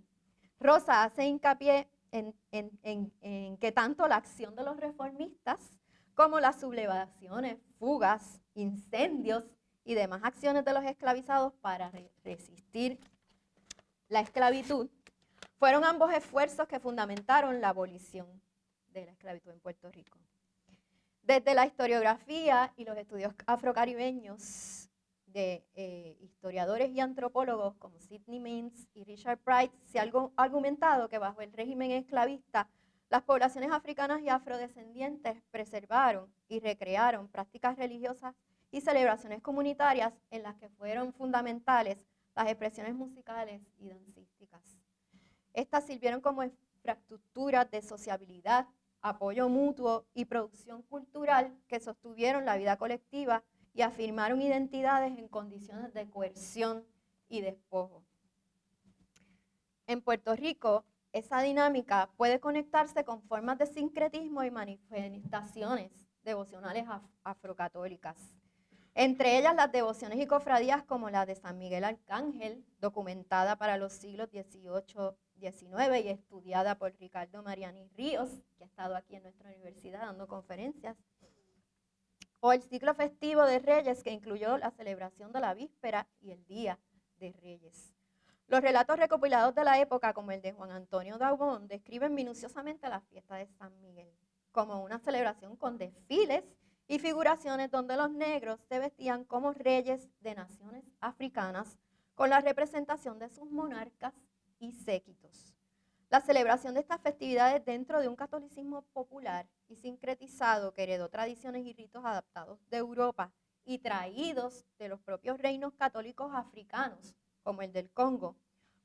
Rosa hace hincapié en que tanto la acción de los reformistas como las sublevaciones, fugas, incendios y demás acciones de los esclavizados para resistir la esclavitud fueron ambos esfuerzos que fundamentaron la abolición de la esclavitud en Puerto Rico. Desde la historiografía y los estudios afrocaribeños de historiadores y antropólogos como Sidney Mintz y Richard Price, se ha argumentado que bajo el régimen esclavista las poblaciones africanas y afrodescendientes preservaron y recrearon prácticas religiosas y celebraciones comunitarias en las que fueron fundamentales las expresiones musicales y dancísticas. Estas sirvieron como infraestructuras de sociabilidad, apoyo mutuo y producción cultural que sostuvieron la vida colectiva y afirmaron identidades en condiciones de coerción y despojo. En Puerto Rico, esa dinámica puede conectarse con formas de sincretismo y manifestaciones devocionales afrocatólicas. Entre ellas las devociones y cofradías como la de San Miguel Arcángel, documentada para los siglos XVIII, XIX y estudiada por Ricardo Mariani Ríos, que ha estado aquí en nuestra universidad dando conferencias, o el ciclo festivo de Reyes, que incluyó la celebración de la víspera y el Día de Reyes. Los relatos recopilados de la época, como el de Juan Antonio Daubón, describen minuciosamente la fiesta de San Miguel como una celebración con desfiles y figuraciones donde los negros se vestían como reyes de naciones africanas con la representación de sus monarcas y séquitos. La celebración de estas festividades dentro de un catolicismo popular y sincretizado que heredó tradiciones y ritos adaptados de Europa y traídos de los propios reinos católicos africanos, como el del Congo,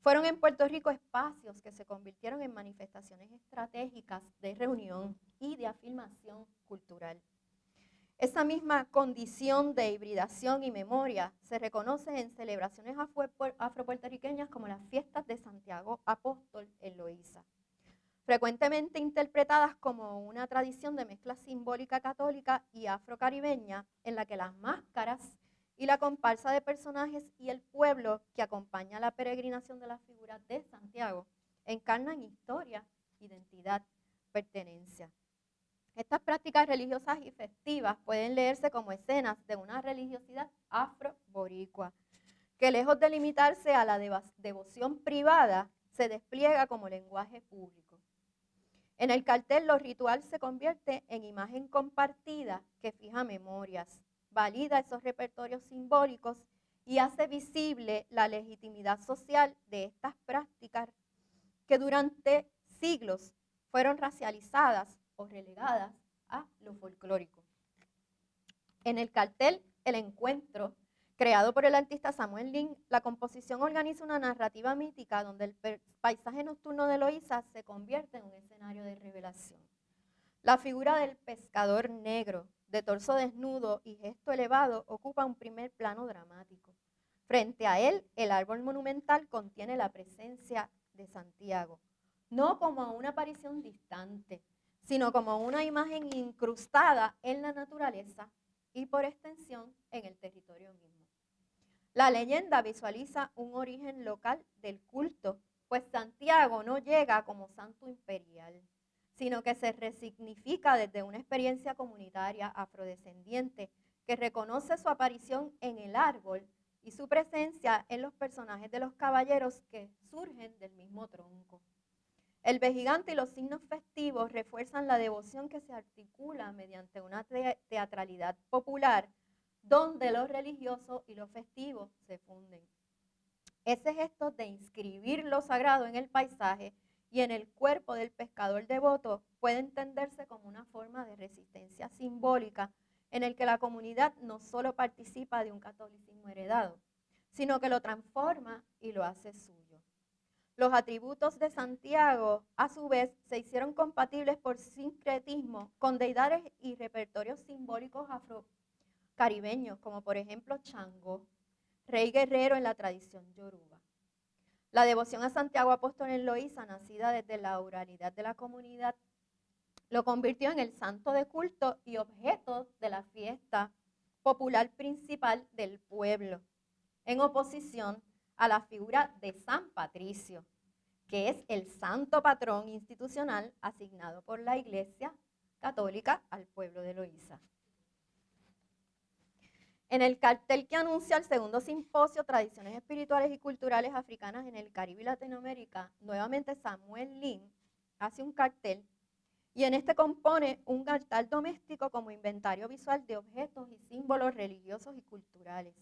fueron en Puerto Rico espacios que se convirtieron en manifestaciones estratégicas de reunión y de afirmación cultural. Esa misma condición de hibridación y memoria se reconoce en celebraciones afropuertorriqueñas como las fiestas de Santiago Apóstol en Loíza, frecuentemente interpretadas como una tradición de mezcla simbólica católica y afrocaribeña en la que las máscaras y la comparsa de personajes y el pueblo que acompaña la peregrinación de las figuras de Santiago encarnan historia, identidad, pertenencia. Estas prácticas religiosas y festivas pueden leerse como escenas de una religiosidad afro-boricua, que lejos de limitarse a la devoción privada, se despliega como lenguaje público. En el cartel, lo ritual se convierte en imagen compartida que fija memorias, valida esos repertorios simbólicos y hace visible la legitimidad social de estas prácticas que durante siglos fueron racializadas o relegadas a lo folclórico. En el cartel El Encuentro, creado por el artista Samuel Lin, la composición organiza una narrativa mítica donde el paisaje nocturno de Loíza se convierte en un escenario de revelación. La figura del pescador negro, de torso desnudo y gesto elevado, ocupa un primer plano dramático. Frente a él, el árbol monumental contiene la presencia de Santiago, no como una aparición distante, sino como una imagen incrustada en la naturaleza y por extensión en el territorio mismo. La leyenda visualiza un origen local del culto, pues Santiago no llega como santo imperial, sino que se resignifica desde una experiencia comunitaria afrodescendiente que reconoce su aparición en el árbol y su presencia en los personajes de los caballeros que surgen del mismo tronco. El Vejigante y los signos festivos refuerzan la devoción que se articula mediante una teatralidad popular donde lo religioso y lo festivo se funden. Ese gesto de inscribir lo sagrado en el paisaje y en el cuerpo del pescador devoto puede entenderse como una forma de resistencia simbólica en el que la comunidad no solo participa de un catolicismo heredado, sino que lo transforma y lo hace suyo. Los atributos de Santiago, a su vez, se hicieron compatibles por sincretismo con deidades y repertorios simbólicos afrocaribeños, como por ejemplo Changó, rey guerrero en la tradición yoruba. La devoción a Santiago Apóstol en Loíza, nacida desde la oralidad de la comunidad, lo convirtió en el santo de culto y objeto de la fiesta popular principal del pueblo, en oposición a la figura de San Patricio, que es el santo patrón institucional asignado por la Iglesia Católica al pueblo de Loíza. En el cartel que anuncia el segundo simposio Tradiciones Espirituales y Culturales Africanas en el Caribe y Latinoamérica, nuevamente Samuel Lin hace un cartel y en este compone un altar doméstico como inventario visual de objetos y símbolos religiosos y culturales.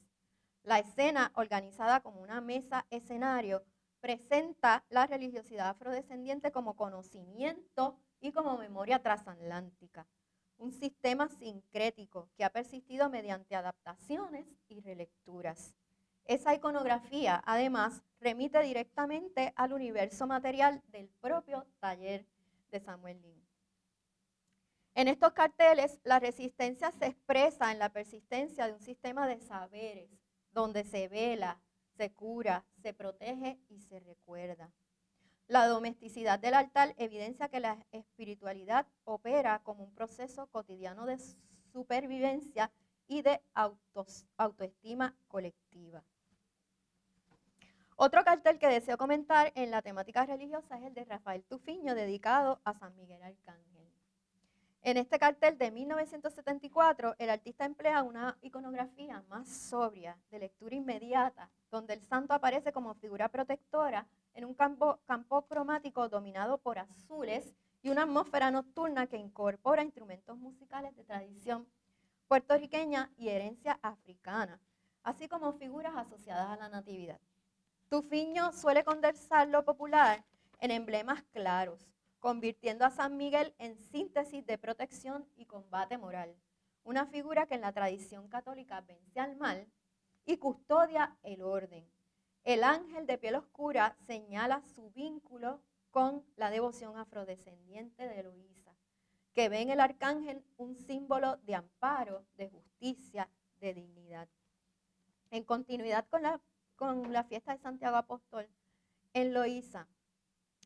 La escena, organizada como una mesa escenario, presenta la religiosidad afrodescendiente como conocimiento y como memoria transatlántica, un sistema sincrético que ha persistido mediante adaptaciones y relecturas. Esa iconografía, además, remite directamente al universo material del propio taller de Samuel Lin. En estos carteles, la resistencia se expresa en la persistencia de un sistema de saberes, donde se vela, se cura, se protege y se recuerda. La domesticidad del altar evidencia que la espiritualidad opera como un proceso cotidiano de supervivencia y de autoestima colectiva. Otro cartel que deseo comentar en la temática religiosa es el de Rafael Tufiño, dedicado a San Miguel Arcángel. En este cartel de 1974, el artista emplea una iconografía más sobria, de lectura inmediata, donde el santo aparece como figura protectora en un campo cromático dominado por azules y una atmósfera nocturna que incorpora instrumentos musicales de tradición puertorriqueña y herencia africana, así como figuras asociadas a la natividad. Tufiño suele condensar lo popular en emblemas claros, convirtiendo a San Miguel en síntesis de protección y combate moral, una figura que en la tradición católica vence al mal y custodia el orden. El ángel de piel oscura señala su vínculo con la devoción afrodescendiente de Loíza, que ve en el arcángel un símbolo de amparo, de justicia, de dignidad. En continuidad con la fiesta de Santiago Apóstol en Loíza,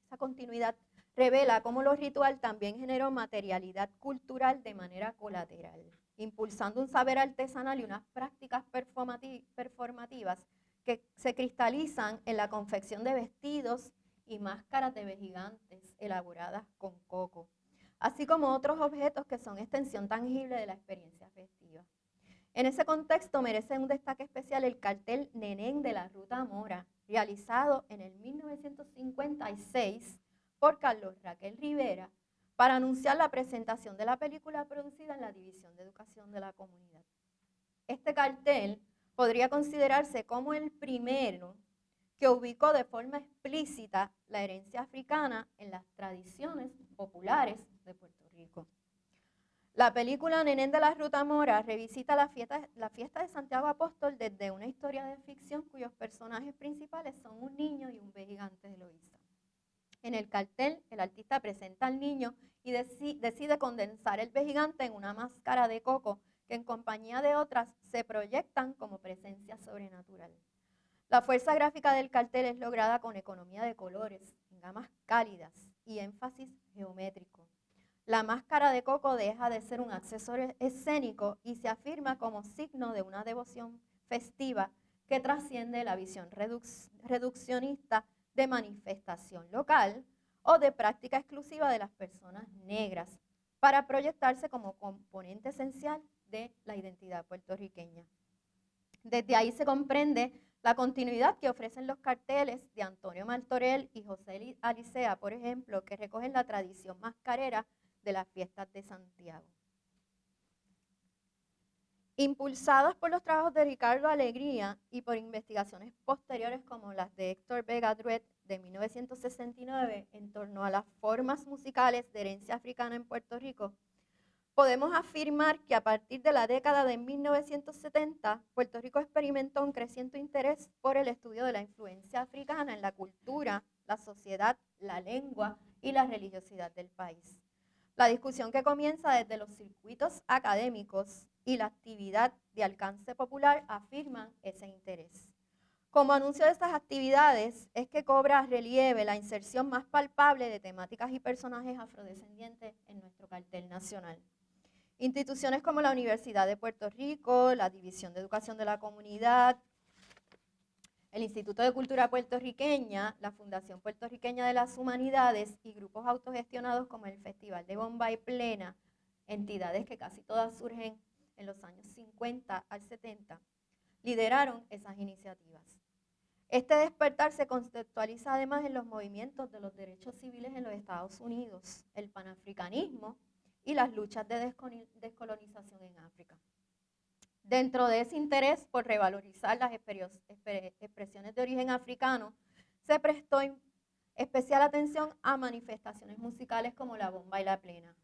esa continuidad revela cómo lo ritual también generó materialidad cultural de manera colateral, impulsando un saber artesanal y unas prácticas performativas que se cristalizan en la confección de vestidos y máscaras de gigantes elaboradas con coco, así como otros objetos que son extensión tangible de la experiencia festiva. En ese contexto merece un destaque especial el cartel Nenén de la Ruta Mora, realizado en el 1956 por Carlos Raquel Rivera, para anunciar la presentación de la película producida en la División de Educación de la Comunidad. Este cartel podría considerarse como el primero que ubicó de forma explícita la herencia africana en las tradiciones populares de Puerto Rico. La película Nenén de la Ruta Mora revisita la fiesta de Santiago Apóstol desde una historia de ficción cuyos personajes principales son un niño y un gigante de Loíza. En el cartel, el artista presenta al niño y decide condensar el gigante en una máscara de coco que en compañía de otras se proyectan como presencia sobrenatural. La fuerza gráfica del cartel es lograda con economía de colores, en gamas cálidas y énfasis geométrico. La máscara de coco deja de ser un accesorio escénico y se afirma como signo de una devoción festiva que trasciende la visión reduccionista de manifestación local o de práctica exclusiva de las personas negras para proyectarse como componente esencial de la identidad puertorriqueña. Desde ahí se comprende la continuidad que ofrecen los carteles de Antonio Martorell y José Alicea, por ejemplo, que recogen la tradición mascarera de las fiestas de Santiago. Impulsadas por los trabajos de Ricardo Alegría y por investigaciones posteriores como las de Héctor Vega Druet de 1969 en torno a las formas musicales de herencia africana en Puerto Rico, podemos afirmar que a partir de la década de 1970, Puerto Rico experimentó un creciente interés por el estudio de la influencia africana en la cultura, la sociedad, la lengua y la religiosidad del país. La discusión que comienza desde los circuitos académicos y la actividad de alcance popular afirman ese interés. Como anuncio de estas actividades es que cobra relieve la inserción más palpable de temáticas y personajes afrodescendientes en nuestro cartel nacional. Instituciones como la Universidad de Puerto Rico, la División de Educación de la Comunidad, el Instituto de Cultura Puertorriqueña, la Fundación Puertorriqueña de las Humanidades y grupos autogestionados como el Festival de Bomba y Plena, entidades que casi todas surgen en los años 50 al 70, lideraron esas iniciativas. Este despertar se contextualiza además en los movimientos de los derechos civiles en los Estados Unidos, el panafricanismo y las luchas de descolonización en África. Dentro de ese interés por revalorizar las expresiones de origen africano, se prestó especial atención a manifestaciones musicales como la bomba y la plena.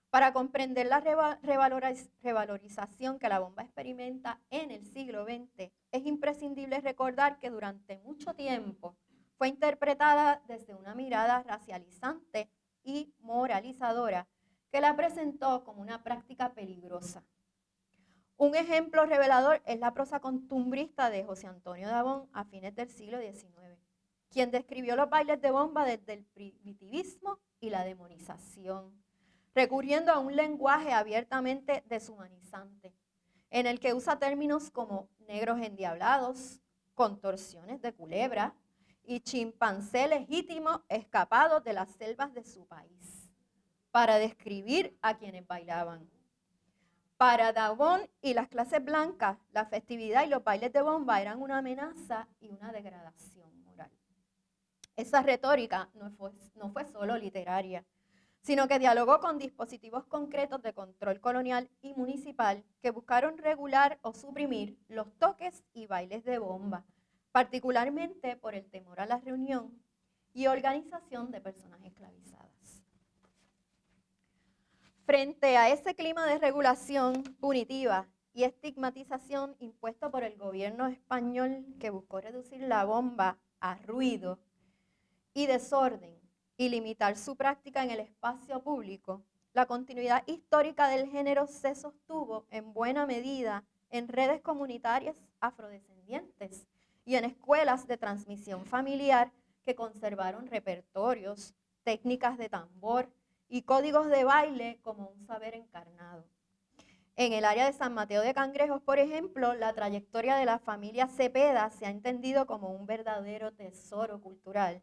Para comprender la revalorización que la bomba experimenta en el siglo XX, es imprescindible recordar que durante mucho tiempo fue interpretada desde una mirada racializante y moralizadora que la presentó como una práctica peligrosa. Un ejemplo revelador es la prosa costumbrista de José Antonio Dabón a fines del siglo XIX, quien describió los bailes de bomba desde el primitivismo y la demonización. recurriendo a un lenguaje abiertamente deshumanizante, en el que usa términos como negros endiablados, contorsiones de culebra y chimpancé legítimo escapado de las selvas de su país, para describir a quienes bailaban. Para Dawón y las clases blancas, la festividad y los bailes de bomba eran una amenaza y una degradación moral. Esa retórica no fue solo literaria, sino que dialogó con dispositivos concretos de control colonial y municipal que buscaron regular o suprimir los toques y bailes de bomba, particularmente por el temor a la reunión y organización de personas esclavizadas. Frente a ese clima de regulación punitiva y estigmatización impuesto por el gobierno español que buscó reducir la bomba a ruido y desorden y limitar su práctica en el espacio público, la continuidad histórica del género se sostuvo en buena medida en redes comunitarias afrodescendientes y en escuelas de transmisión familiar que conservaron repertorios, técnicas de tambor y códigos de baile como un saber encarnado. En el área de San Mateo de Cangrejos, por ejemplo, la trayectoria de la familia Cepeda se ha entendido como un verdadero tesoro cultural,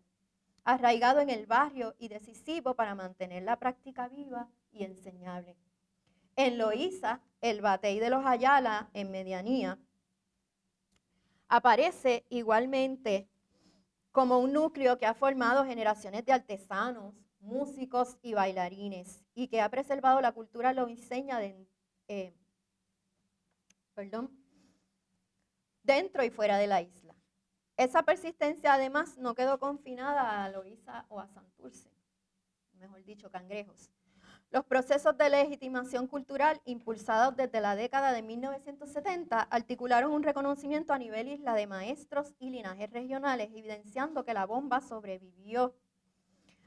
arraigado en el barrio y decisivo para mantener la práctica viva y enseñable. En Loíza, el batey de los Ayala, en Medianía, aparece igualmente como un núcleo que ha formado generaciones de artesanos, músicos y bailarines, y que ha preservado la cultura loiseña dentro y fuera de la isla. Esa persistencia además no quedó confinada a Loíza o a Santurce, mejor dicho, Cangrejos. Los procesos de legitimación cultural impulsados desde la década de 1970 articularon un reconocimiento a nivel isla de maestros y linajes regionales, evidenciando que la bomba sobrevivió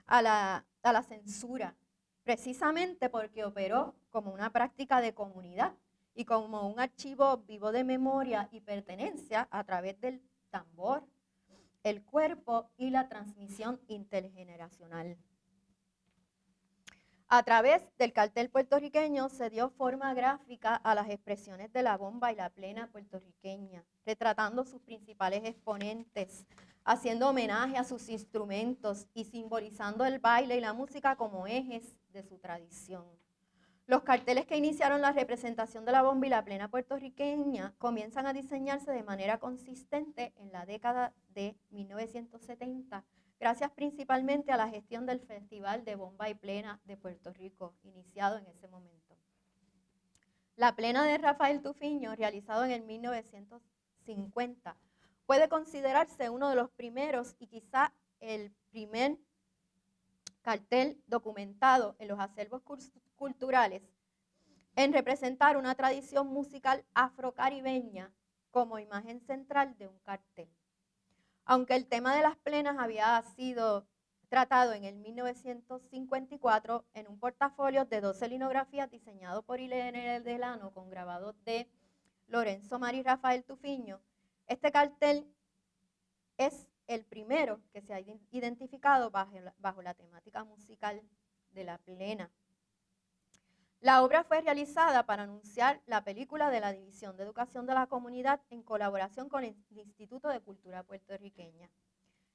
a la censura, precisamente porque operó como una práctica de comunidad y como un archivo vivo de memoria y pertenencia a través del tambor, el cuerpo y la transmisión intergeneracional. A través del cartel puertorriqueño se dio forma gráfica a las expresiones de la bomba y la plena puertorriqueña, retratando sus principales exponentes, haciendo homenaje a sus instrumentos y simbolizando el baile y la música como ejes de su tradición. Los carteles que iniciaron la representación de la bomba y la plena puertorriqueña comienzan a diseñarse de manera consistente en la década de 1970, gracias principalmente a la gestión del Festival de Bomba y Plena de Puerto Rico, iniciado en ese momento. La plena de Rafael Tufiño, realizado en el 1950, puede considerarse uno de los primeros y quizá el primer cartel documentado en los acervos culturales en representar una tradición musical afrocaribeña como imagen central de un cartel. Aunque el tema de las plenas había sido tratado en el 1954 en un portafolio de 12 linografías diseñado por Irene Delano con grabados de Lorenzo Mari Rafael Tufiño, este cartel es el primero que se ha identificado bajo la temática musical de la plena. La obra fue realizada para anunciar la película de la División de Educación de la Comunidad en colaboración con el Instituto de Cultura Puertorriqueña.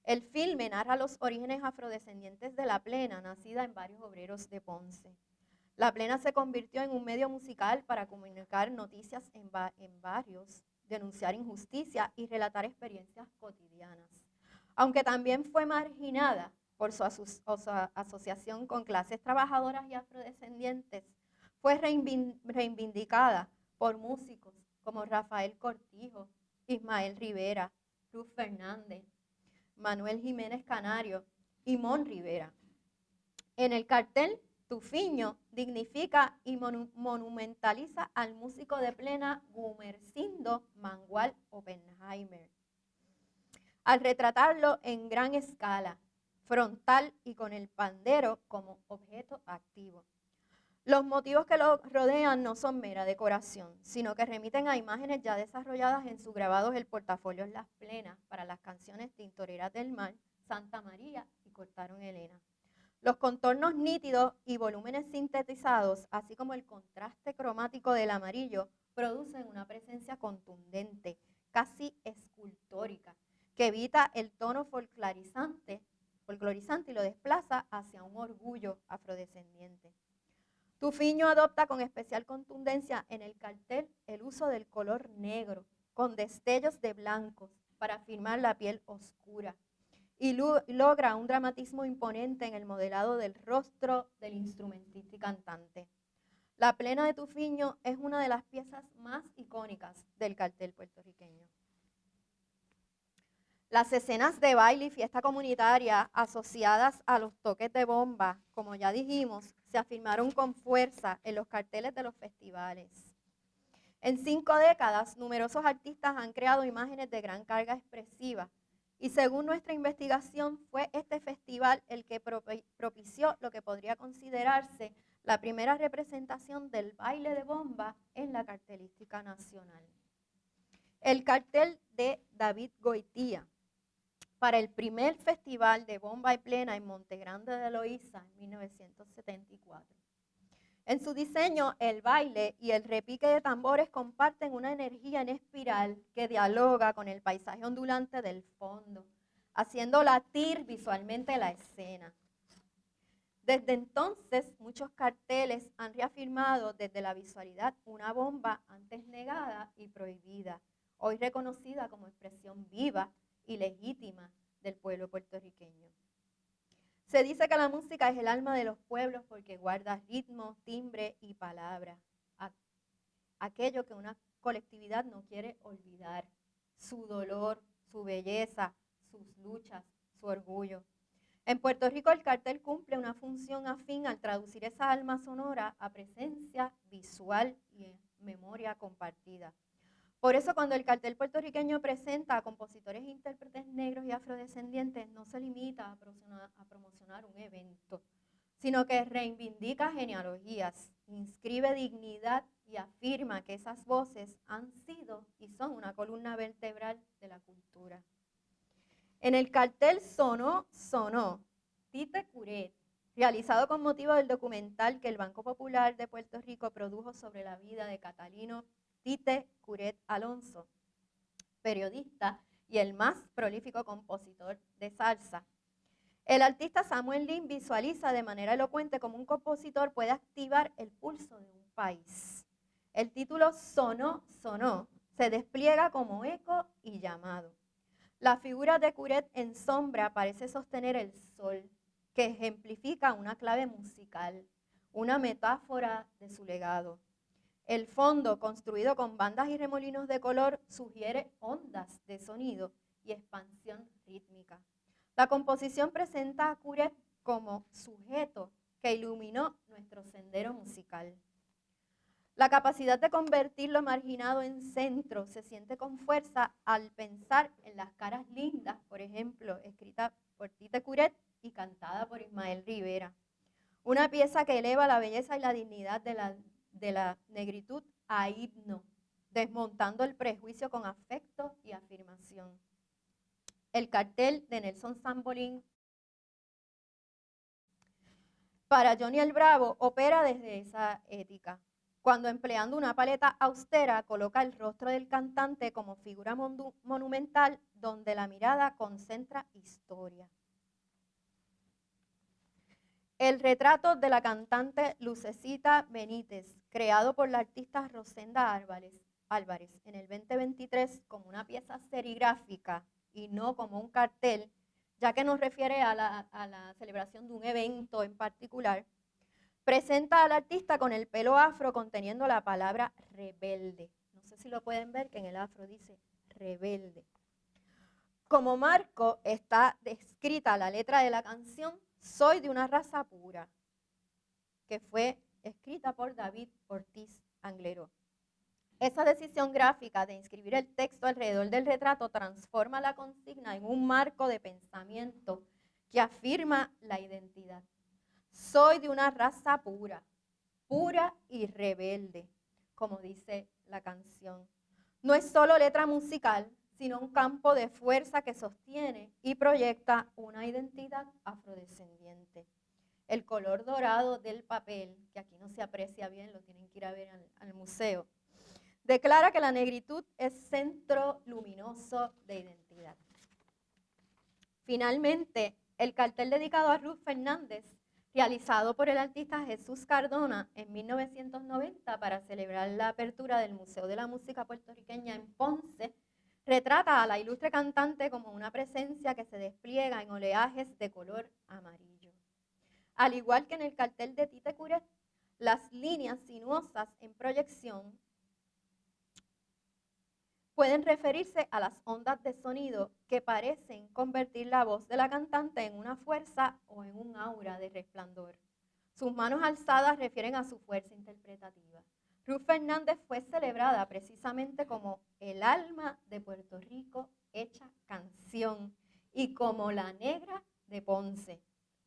El filme narra los orígenes afrodescendientes de la plena, nacida en barrios obreros de Ponce. La plena se convirtió en un medio musical para comunicar noticias en barrios, denunciar injusticia y relatar experiencias cotidianas. Aunque también fue marginada por su asociación con clases trabajadoras y afrodescendientes, fue reivindicada por músicos como Rafael Cortijo, Ismael Rivera, Ruth Fernández, Manuel Jiménez Canario y Mon Rivera. En el cartel, Tufiño dignifica y monumentaliza al músico de plena Gumersindo Mangual Oppenheimer, al retratarlo en gran escala, frontal y con el pandero como objeto activo. Los motivos que lo rodean no son mera decoración, sino que remiten a imágenes ya desarrolladas en sus grabados el portafolio Las Plenas para las canciones Tintoreras del Mar, Santa María y Cortaron Elena. Los contornos nítidos y volúmenes sintetizados, así como el contraste cromático del amarillo, producen una presencia contundente, casi escultórica, que evita el tono folclorizante y lo desplaza hacia un orgullo afrodescendiente. Tufiño adopta con especial contundencia en el cartel el uso del color negro, con destellos de blancos, para afirmar la piel oscura, y logra un dramatismo imponente en el modelado del rostro del instrumentista y cantante. La plena de Tufiño es una de las piezas más icónicas del cartel puertorriqueño. Las escenas de baile y fiesta comunitaria asociadas a los toques de bomba, como ya dijimos, se afirmaron con fuerza en los carteles de los festivales. En 5 décadas, numerosos artistas han creado imágenes de gran carga expresiva, y según nuestra investigación, fue este festival el que propició lo que podría considerarse la primera representación del baile de bomba en la cartelística nacional. El cartel de David Goitía para el primer festival de bomba y plena en Montegrande de Loíza en 1974. En su diseño, el baile y el repique de tambores comparten una energía en espiral que dialoga con el paisaje ondulante del fondo, haciendo latir visualmente la escena. Desde entonces, muchos carteles han reafirmado desde la visualidad una bomba antes negada y prohibida, hoy reconocida como expresión viva y legítima del pueblo puertorriqueño. Se dice que la música es el alma de los pueblos porque guarda ritmo, timbre y palabra. Aquello que una colectividad no quiere olvidar. Su dolor, su belleza, sus luchas, su orgullo. En Puerto Rico el cartel cumple una función afín al traducir esa alma sonora a presencia visual y memoria compartida. Por eso cuando el cartel puertorriqueño presenta a compositores e intérpretes negros y afrodescendientes, no se limita a promocionar un evento, sino que reivindica genealogías, inscribe dignidad y afirma que esas voces han sido y son una columna vertebral de la cultura. En el cartel sonó Tite Curet, realizado con motivo del documental que el Banco Popular de Puerto Rico produjo sobre la vida de Catalino Tite Curet Alonso, periodista y el más prolífico compositor de salsa. El artista Samuel Lin visualiza de manera elocuente cómo un compositor puede activar el pulso de un país. El título Sonó se despliega como eco y llamado. La figura de Curet en sombra parece sostener el sol, que ejemplifica una clave musical, una metáfora de su legado. El fondo, construido con bandas y remolinos de color, sugiere ondas de sonido y expansión rítmica. La composición presenta a Curet como sujeto que iluminó nuestro sendero musical. La capacidad de convertir lo marginado en centro se siente con fuerza al pensar en Las caras lindas, por ejemplo, escrita por Tite Curet y cantada por Ismael Rivera. Una pieza que eleva la belleza y la dignidad de la negritud a himno, desmontando el prejuicio con afecto y afirmación. El cartel de Nelson Sambolín para Johnny el Bravo opera desde esa ética, cuando empleando una paleta austera coloca el rostro del cantante como figura monumental donde la mirada concentra historia. El retrato de la cantante Lucecita Benítez, creado por la artista Rosenda Álvarez en el 2023 como una pieza serigráfica y no como un cartel, ya que nos refiere a la celebración de un evento en particular, presenta al artista con el pelo afro conteniendo la palabra rebelde. No sé si lo pueden ver, que en el afro dice rebelde. Como marco está descrita la letra de la canción Soy de una raza pura, que fue escrita por David Ortiz Angleró. Esa decisión gráfica de inscribir el texto alrededor del retrato transforma la consigna en un marco de pensamiento que afirma la identidad. Soy de una raza pura, pura y rebelde, como dice la canción. No es solo letra musical, sino un campo de fuerza que sostiene y proyecta una identidad afrodescendiente. el color dorado del papel, que aquí no se aprecia bien, lo tienen que ir a ver al museo, declara que la negritud es centro luminoso de identidad. Finalmente, el cartel dedicado a Ruth Fernández, realizado por el artista Jesús Cardona en 1990 para celebrar la apertura del Museo de la Música Puertorriqueña en Ponce, retrata a la ilustre cantante como una presencia que se despliega en oleajes de color amarillo. Al igual que en el cartel de Tite Curet, las líneas sinuosas en proyección pueden referirse a las ondas de sonido que parecen convertir la voz de la cantante en una fuerza o en un aura de resplandor. Sus manos alzadas refieren a su fuerza interpretativa. Ruth Fernández fue celebrada precisamente como el alma de Puerto Rico hecha canción y como la negra de Ponce,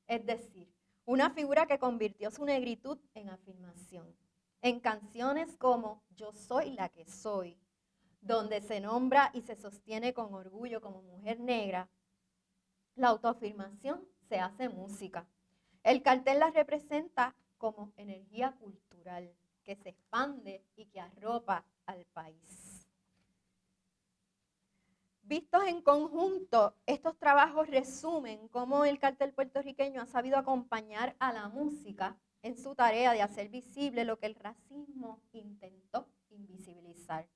es decir, una figura que convirtió su negritud en afirmación. En canciones como Yo soy la que soy, donde se nombra y se sostiene con orgullo como mujer negra, la autoafirmación se hace música. El cartel la representa como energía cultural que se expande y que arropa al país. Vistos en conjunto, estos trabajos resumen cómo el cartel puertorriqueño ha sabido acompañar a la música en su tarea de hacer visible lo que el racismo intentó invisibilizar.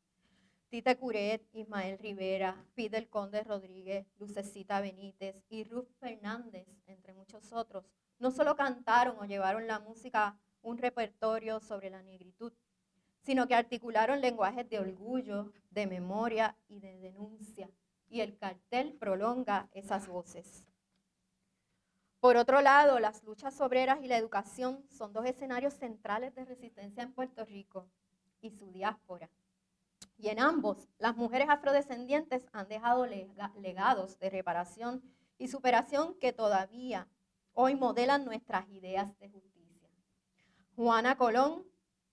Tite Curet, Ismael Rivera, Fidel Conde Rodríguez, Lucecita Benítez y Ruth Fernández, entre muchos otros, no solo cantaron o llevaron la música un repertorio sobre la negritud, sino que articularon lenguajes de orgullo, de memoria y de denuncia, y el cartel prolonga esas voces. Por otro lado, las luchas obreras y la educación son dos escenarios centrales de resistencia en Puerto Rico y su diáspora. Y en ambos, las mujeres afrodescendientes han dejado legados de reparación y superación que todavía hoy modelan nuestras ideas de justicia. Juana Colón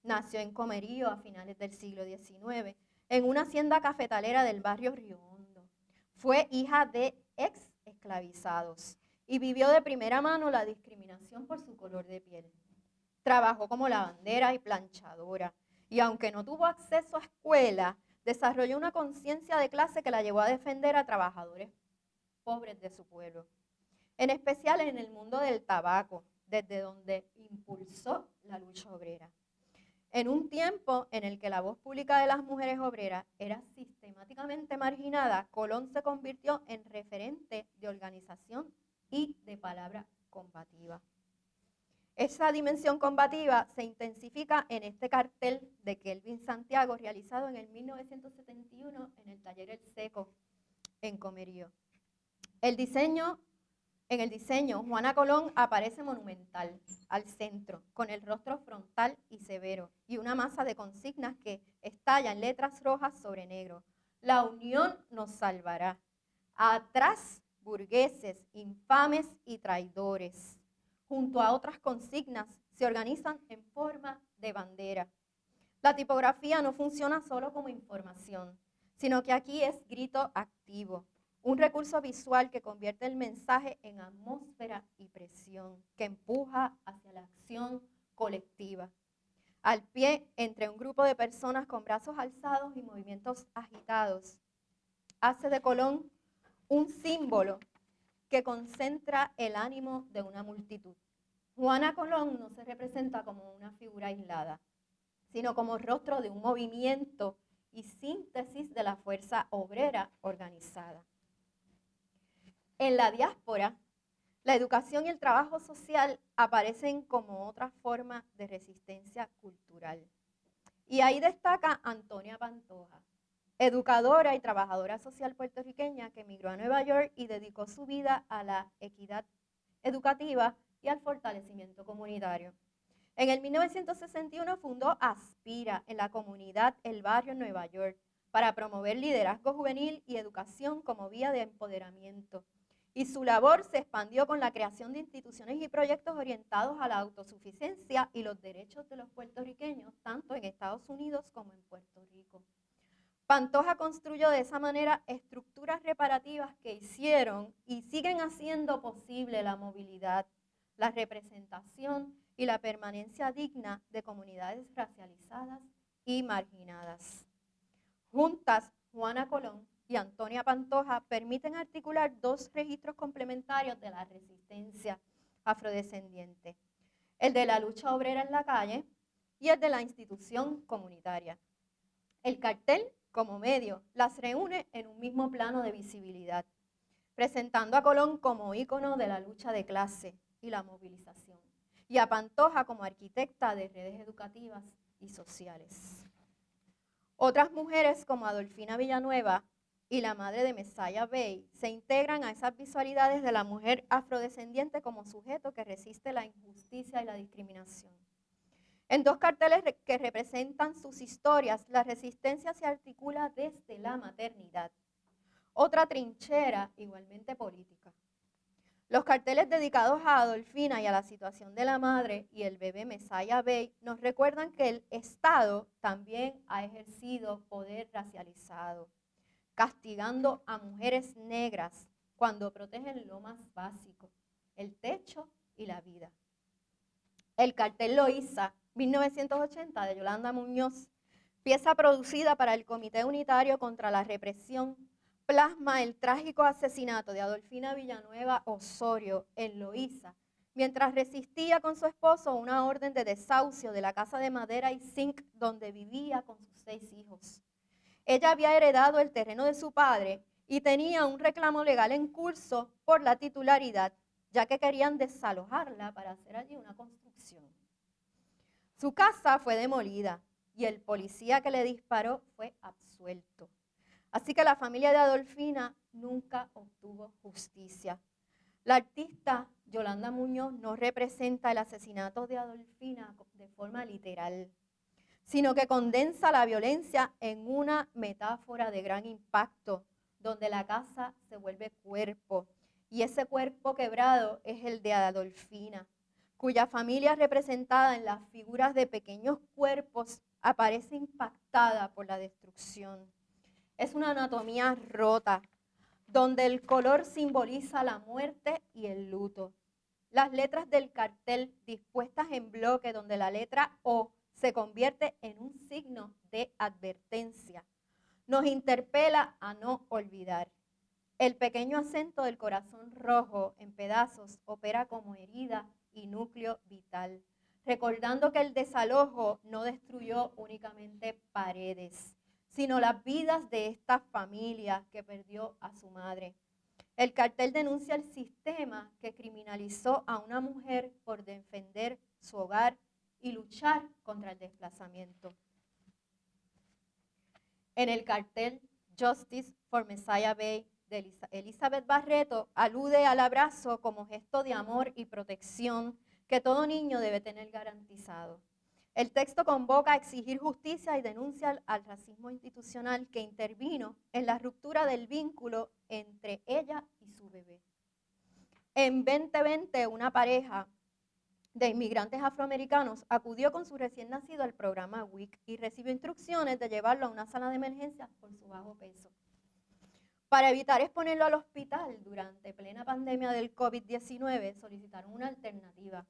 nació en Comerío a finales del siglo XIX, en una hacienda cafetalera del barrio Río Hondo. Fue hija de ex esclavizados y vivió de primera mano la discriminación por su color de piel. Trabajó como lavandera y planchadora, y aunque no tuvo acceso a escuela, desarrolló una conciencia de clase que la llevó a defender a trabajadores pobres de su pueblo, en especial en el mundo del tabaco, desde donde impulsó la lucha obrera. En un tiempo en el que la voz pública de las mujeres obreras era sistemáticamente marginada, Colón se convirtió en referente de organización y de palabra combativa. Esa dimensión combativa se intensifica en este cartel de Kelvin Santiago, realizado en el 1971 en el taller El Seco, en Comerío. En el diseño, Juana Colón aparece monumental, al centro, con el rostro frontal y severo, y una masa de consignas que estalla en letras rojas sobre negro. La unión nos salvará. Atrás, burgueses, infames y traidores. Junto a otras consignas, se organizan en forma de bandera. La tipografía no funciona solo como información, sino que aquí es grito activo, un recurso visual que convierte el mensaje en atmósfera y presión, que empuja hacia la acción colectiva. Al pie, entre un grupo de personas con brazos alzados y movimientos agitados, hace de Colón un símbolo que concentra el ánimo de una multitud. Juana Colón no se representa como una figura aislada, sino como rostro de un movimiento y síntesis de la fuerza obrera organizada. En la diáspora, la educación y el trabajo social aparecen como otra forma de resistencia cultural. Y ahí destaca Antonia Pantoja, educadora y trabajadora social puertorriqueña que emigró a Nueva York y dedicó su vida a la equidad educativa y al fortalecimiento comunitario. En el 1961 fundó Aspira en la comunidad El Barrio en Nueva York para promover liderazgo juvenil y educación como vía de empoderamiento. Y su labor se expandió con la creación de instituciones y proyectos orientados a la autosuficiencia y los derechos de los puertorriqueños, tanto en Estados Unidos como en Puerto Rico. Pantoja construyó de esa manera estructuras reparativas que hicieron y siguen haciendo posible la movilidad, la representación y la permanencia digna de comunidades racializadas y marginadas. Juntas, Juana Colón y Antonia Pantoja permiten articular dos registros complementarios de la resistencia afrodescendiente: el de la lucha obrera en la calle y el de la institución comunitaria. El cartel, como medio, las reúne en un mismo plano de visibilidad, presentando a Colón como ícono de la lucha de clase y la movilización, y a Pantoja como arquitecta de redes educativas y sociales. Otras mujeres como Adolfina Villanueva y la madre de Mesaya Bey se integran a esas visualidades de la mujer afrodescendiente como sujeto que resiste la injusticia y la discriminación. En dos carteles que representan sus historias, la resistencia se articula desde la maternidad, otra trinchera igualmente política. Los carteles dedicados a Adolfina y a la situación de la madre y el bebé Mesaya Bey nos recuerdan que el Estado también ha ejercido poder racializado, castigando a mujeres negras cuando protegen lo más básico, el techo y la vida. El cartel Loíza, 1980, de Yolanda Muñoz, pieza producida para el Comité Unitario contra la Represión, plasma el trágico asesinato de Adolfina Villanueva Osorio en Loíza, mientras resistía con su esposo una orden de desahucio de la casa de madera y zinc donde vivía con sus 6 hijos. Ella había heredado el terreno de su padre y tenía un reclamo legal en curso por la titularidad, ya que querían desalojarla para hacer allí una construcción. Su casa fue demolida y el policía que le disparó fue absuelto. Así que la familia de Adolfina nunca obtuvo justicia. La artista Yolanda Muñoz no representa el asesinato de Adolfina de forma literal, sino que condensa la violencia en una metáfora de gran impacto, donde la casa se vuelve cuerpo, y ese cuerpo quebrado es el de Adolfina, cuya familia representada en las figuras de pequeños cuerpos aparece impactada por la destrucción. Es una anatomía rota, donde el color simboliza la muerte y el luto. Las letras del cartel dispuestas en bloque, donde la letra O se convierte en un signo de advertencia, nos interpela a no olvidar. El pequeño acento del corazón rojo en pedazos opera como herida y núcleo vital, recordando que el desalojo no destruyó únicamente paredes, sino las vidas de esta familia que perdió a su madre. El cartel denuncia el sistema que criminalizó a una mujer por defender su hogar y luchar contra el desplazamiento. En el cartel Justice for Mesaya Bey de Elizabeth Barreto alude al abrazo como gesto de amor y protección que todo niño debe tener garantizado. El texto convoca a exigir justicia y denuncia al racismo institucional que intervino en la ruptura del vínculo entre ella y su bebé. En 2020, una pareja de inmigrantes afroamericanos acudió con su recién nacido al programa WIC y recibió instrucciones de llevarlo a una sala de emergencias por su bajo peso. Para evitar exponerlo al hospital durante plena pandemia del COVID-19, solicitaron una alternativa.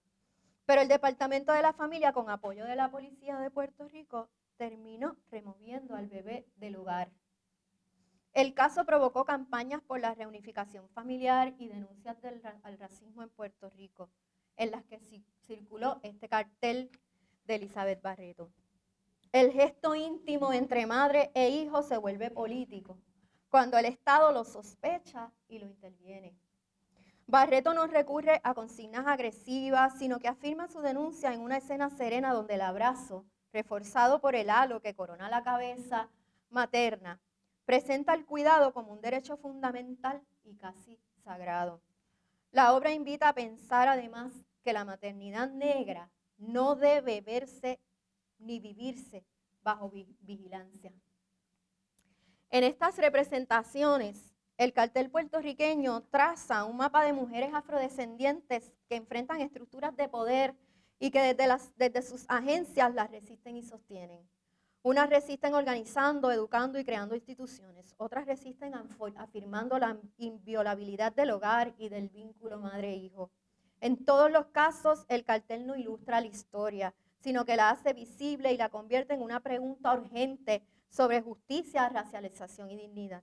Pero el Departamento de la Familia, con apoyo de la Policía de Puerto Rico, terminó removiendo al bebé del hogar. El caso provocó campañas por la reunificación familiar y denuncias al racismo en Puerto Rico, en las que circuló este cartel de Elizabeth Barreto. El gesto íntimo entre madre e hijo se vuelve político cuando el Estado lo sospecha y lo interviene. Barreto no recurre a consignas agresivas, sino que afirma su denuncia en una escena serena donde el abrazo, reforzado por el halo que corona la cabeza materna, presenta el cuidado como un derecho fundamental y casi sagrado. La obra invita a pensar además que la maternidad negra no debe verse ni vivirse bajo vigilancia. En estas representaciones, el cartel puertorriqueño traza un mapa de mujeres afrodescendientes que enfrentan estructuras de poder y que desde sus agencias las resisten y sostienen. Unas resisten organizando, educando y creando instituciones. Otras resisten afirmando la inviolabilidad del hogar y del vínculo madre-hijo. En todos los casos, el cartel no ilustra la historia, sino que la hace visible y la convierte en una pregunta urgente sobre justicia, racialización y dignidad.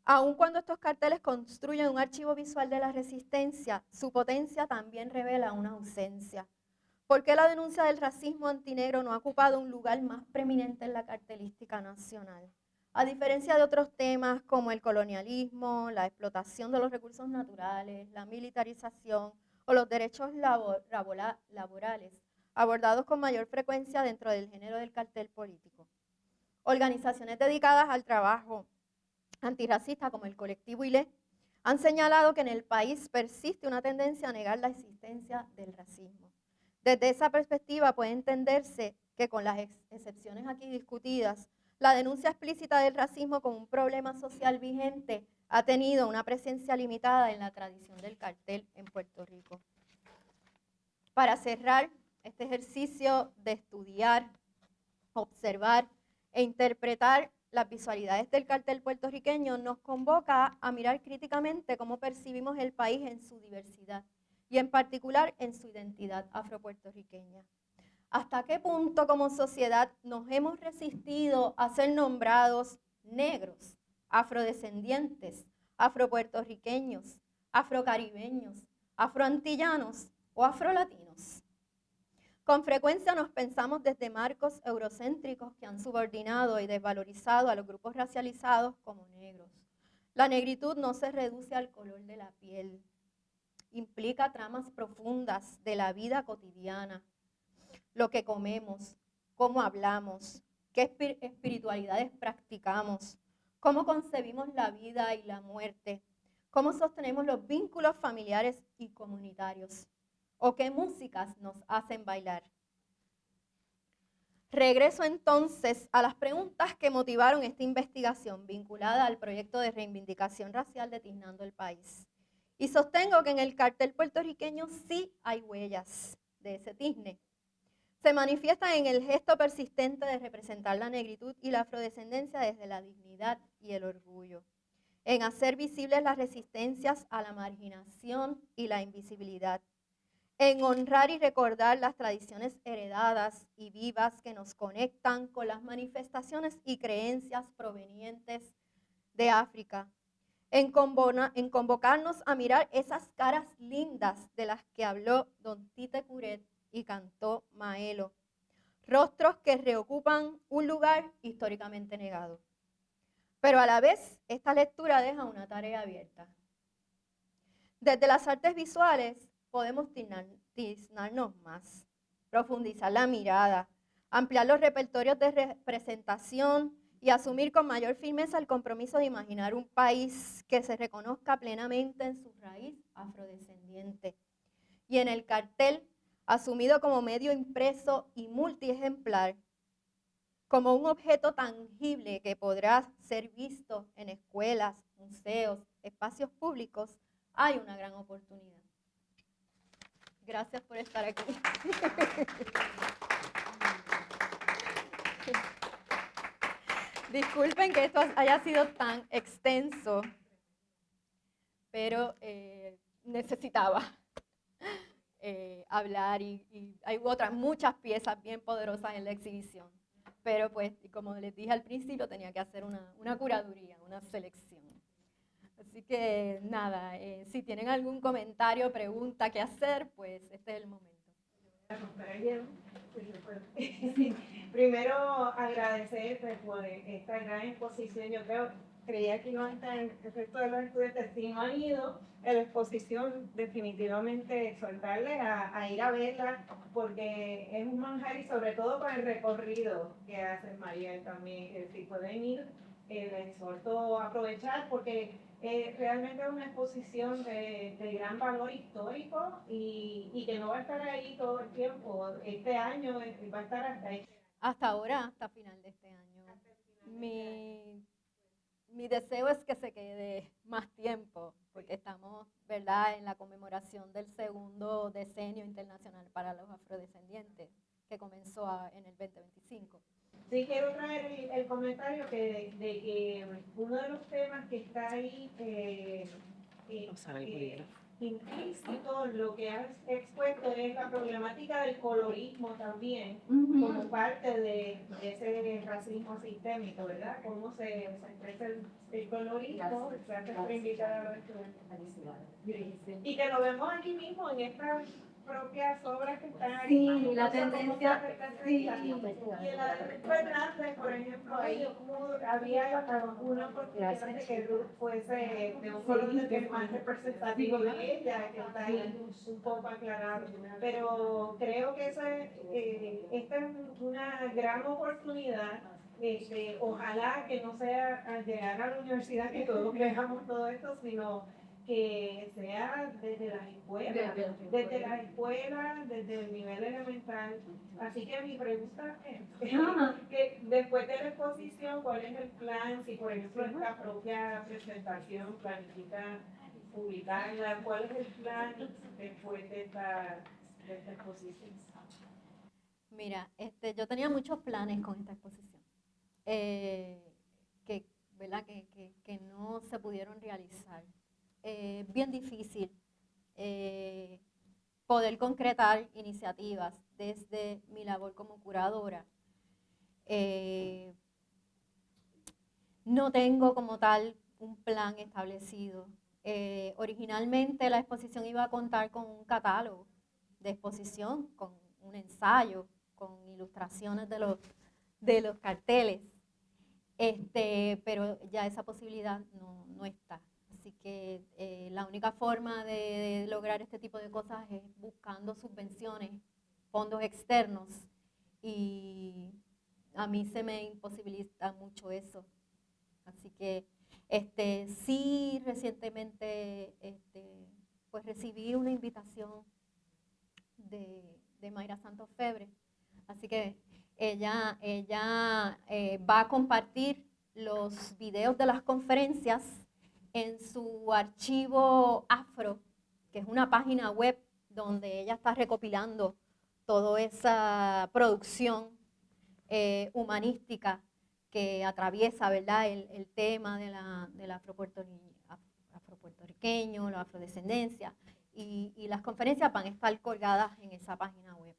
Aun cuando estos carteles construyen un archivo visual de la resistencia, su potencia también revela una ausencia. ¿Por qué la denuncia del racismo antinegro no ha ocupado un lugar más preeminente en la cartelística nacional? A diferencia de otros temas como el colonialismo, la explotación de los recursos naturales, la militarización o los derechos laborales, abordados con mayor frecuencia dentro del género del cartel político. Organizaciones dedicadas al trabajo antirracista como el colectivo ILE han señalado que en el país persiste una tendencia a negar la existencia del racismo. Desde esa perspectiva puede entenderse que con las excepciones aquí discutidas, la denuncia explícita del racismo como un problema social vigente ha tenido una presencia limitada en la tradición del cartel en Puerto Rico. Para cerrar este ejercicio de estudiar, observar e interpretar las visualidades del cartel puertorriqueño, nos convoca a mirar críticamente cómo percibimos el país en su diversidad y en particular en su identidad afropuertorriqueña. ¿Hasta qué punto como sociedad nos hemos resistido a ser nombrados negros, afrodescendientes, afropuertorriqueños, afrocaribeños, afroantillanos o afrolatinos? Con frecuencia nos pensamos desde marcos eurocéntricos que han subordinado y desvalorizado a los grupos racializados como negros. La negritud no se reduce al color de la piel, implica tramas profundas de la vida cotidiana, lo que comemos, cómo hablamos, qué espiritualidades practicamos, cómo concebimos la vida y la muerte, cómo sostenemos los vínculos familiares y comunitarios, o qué músicas nos hacen bailar. Regreso entonces a las preguntas que motivaron esta investigación vinculada al proyecto de reivindicación racial de Tiznando el País. Y sostengo que en el cartel puertorriqueño sí hay huellas de ese tizne. Se manifiestan en el gesto persistente de representar la negritud y la afrodescendencia desde la dignidad y el orgullo, en hacer visibles las resistencias a la marginación y la invisibilidad, en honrar y recordar las tradiciones heredadas y vivas que nos conectan con las manifestaciones y creencias provenientes de África, en convocarnos a mirar esas caras lindas de las que habló don Tite Curet y cantó Maelo, rostros que reocupan un lugar históricamente negado. Pero a la vez, esta lectura deja una tarea abierta. Desde las artes visuales podemos tiznarnos más, profundizar la mirada, ampliar los repertorios de representación y asumir con mayor firmeza el compromiso de imaginar un país que se reconozca plenamente en su raíz afrodescendiente. Y en el cartel, asumido como medio impreso y multiejemplar, como un objeto tangible que podrá ser visto en escuelas, museos, espacios públicos, hay una gran oportunidad. Gracias por estar aquí. Disculpen que esto haya sido tan extenso, pero necesitaba hablar y hay otras muchas piezas bien poderosas en la exhibición. Pero pues, como les dije al principio, tenía que hacer una curaduría, una selección. Así que nada, si tienen algún comentario, pregunta, qué hacer, pues este es el momento. Primero agradecerte por esta gran exposición. Yo creía que iban a estar el resto de los estudiantes, si no han ido a la exposición, definitivamente exhortarles a ir a verla, porque es un manjar y sobre todo con el recorrido que hace María también, si pueden ir, les exhorto a aprovechar, porque realmente es una exposición de gran valor histórico y que no va a estar ahí todo el tiempo. Este año va a estar hasta ahí. Hasta ahora, hasta final de este año. Mi deseo es que se quede más tiempo, porque estamos, ¿verdad?, en la conmemoración del segundo decenio internacional para los afrodescendientes, que comenzó en el 2025. Sí, quiero traer el comentario de que uno de los temas que está ahí implícito lo que has expuesto es la problemática del colorismo también, como parte de ese racismo sistémico, ¿verdad? Cómo se expresa el colorismo, gracias por invitar a los estudiantes. Y que lo vemos aquí mismo en estas propias obras que están aquí. Sí, la tendencia. Sí. Y en la de Fernández, por ejemplo, ahí había una oportunidad de que Ruth fuese de un color de piel más representativo de ella, que está ahí un poco aclarado. Pero creo que esta es una gran oportunidad. Ojalá que no sea al llegar a la universidad que todos veamos todo esto, sino que sea desde las escuelas, desde el nivel elemental. Así que mi pregunta es, que después de la exposición, ¿cuál es el plan? Si por ejemplo esta propia presentación planifica publicarla, ¿cuál es el plan después de esta exposición? Mira, yo tenía muchos planes con esta exposición, que, ¿verdad? Que no se pudieron realizar. Bien difícil poder concretar iniciativas desde mi labor como curadora. No tengo como tal un plan establecido. Originalmente la exposición iba a contar con un catálogo de exposición, con un ensayo, con ilustraciones de los carteles, pero ya esa posibilidad no está. Así que la única forma de lograr este tipo de cosas es buscando subvenciones, fondos externos, y a mí se me imposibilita mucho eso. Así que sí, recientemente pues recibí una invitación de Mayra Santos Febre. Así que ella va a compartir los videos de las conferencias en su archivo Afro, que es una página web donde ella está recopilando toda esa producción humanística que atraviesa, ¿verdad?, el tema del afropuertorriqueño, la afrodescendencia, y las conferencias van a estar colgadas en esa página web.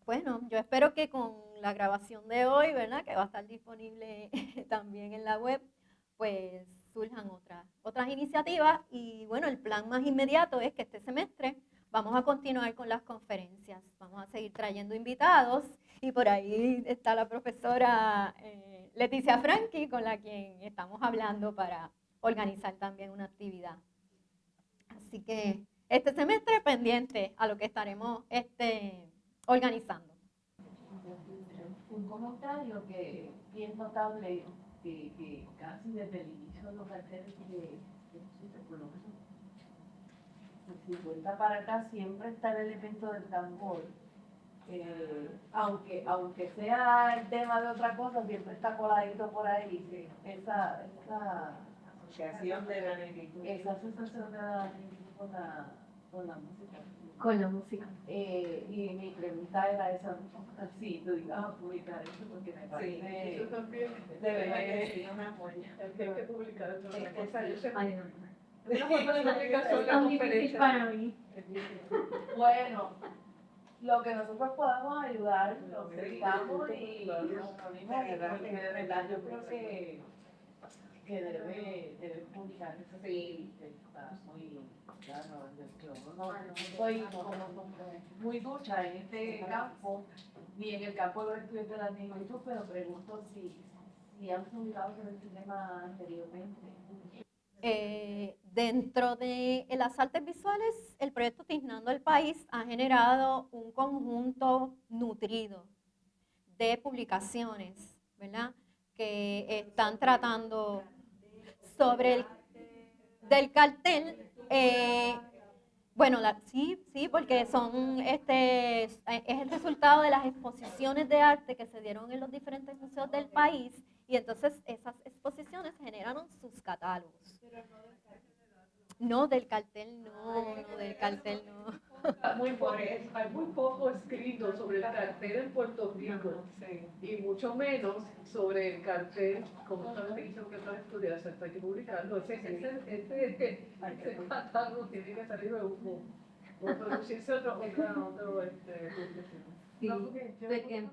Bueno, yo espero que con la grabación de hoy, ¿verdad?, que va a estar disponible también en la web, pues surjan otras iniciativas. Y bueno, el plan más inmediato es que este semestre vamos a continuar con las conferencias, vamos a seguir trayendo invitados, y por ahí está la profesora Leticia Franchi, con la quien estamos hablando para organizar también una actividad. Así que este semestre pendiente a lo que estaremos organizando. Un comentario que bien notable, que casi desde el inicio de los carteles por lo menos de 50 para acá siempre está el elemento del tambor. Aunque sea el tema de otra cosa, siempre está coladito por ahí. Esa Asociación de la negritud. Esa asociación de la negritud con la música. Con la música. Y mi pregunta era esa, sí, tú ibas a publicar eso porque me parece... Sí, eso también debe ser una joya. Hay que publicar eso. Ay, no. Una foto de publicación, la conferencia. Para mí. Bueno, lo que nosotros podamos ayudar, lo dedicamos y nos unimos, porque de verdad yo creo que debe publicar eso. Sí, está muy claro. No soy muy ducha en este campo, ni en el campo de los estudios de la negritud, pero pregunto si han publicado sobre este tema anteriormente. Dentro de las artes visuales, el proyecto Tiznando el País ha generado un conjunto nutrido de publicaciones, ¿verdad?, que están tratando sobre del cartel. Bueno, sí, porque son es el resultado de las exposiciones de arte que se dieron en los diferentes museos del país, y entonces esas exposiciones generaron sus catálogos. No, del cartel no, del cartel no. Hay muy poco escrito sobre el cartel en Puerto Rico y mucho menos sobre el cartel, como están diciendo que otras estudiantes hay que publicarlo. Ese catálogo tiene que salir de humo o producirse otro Sí, de que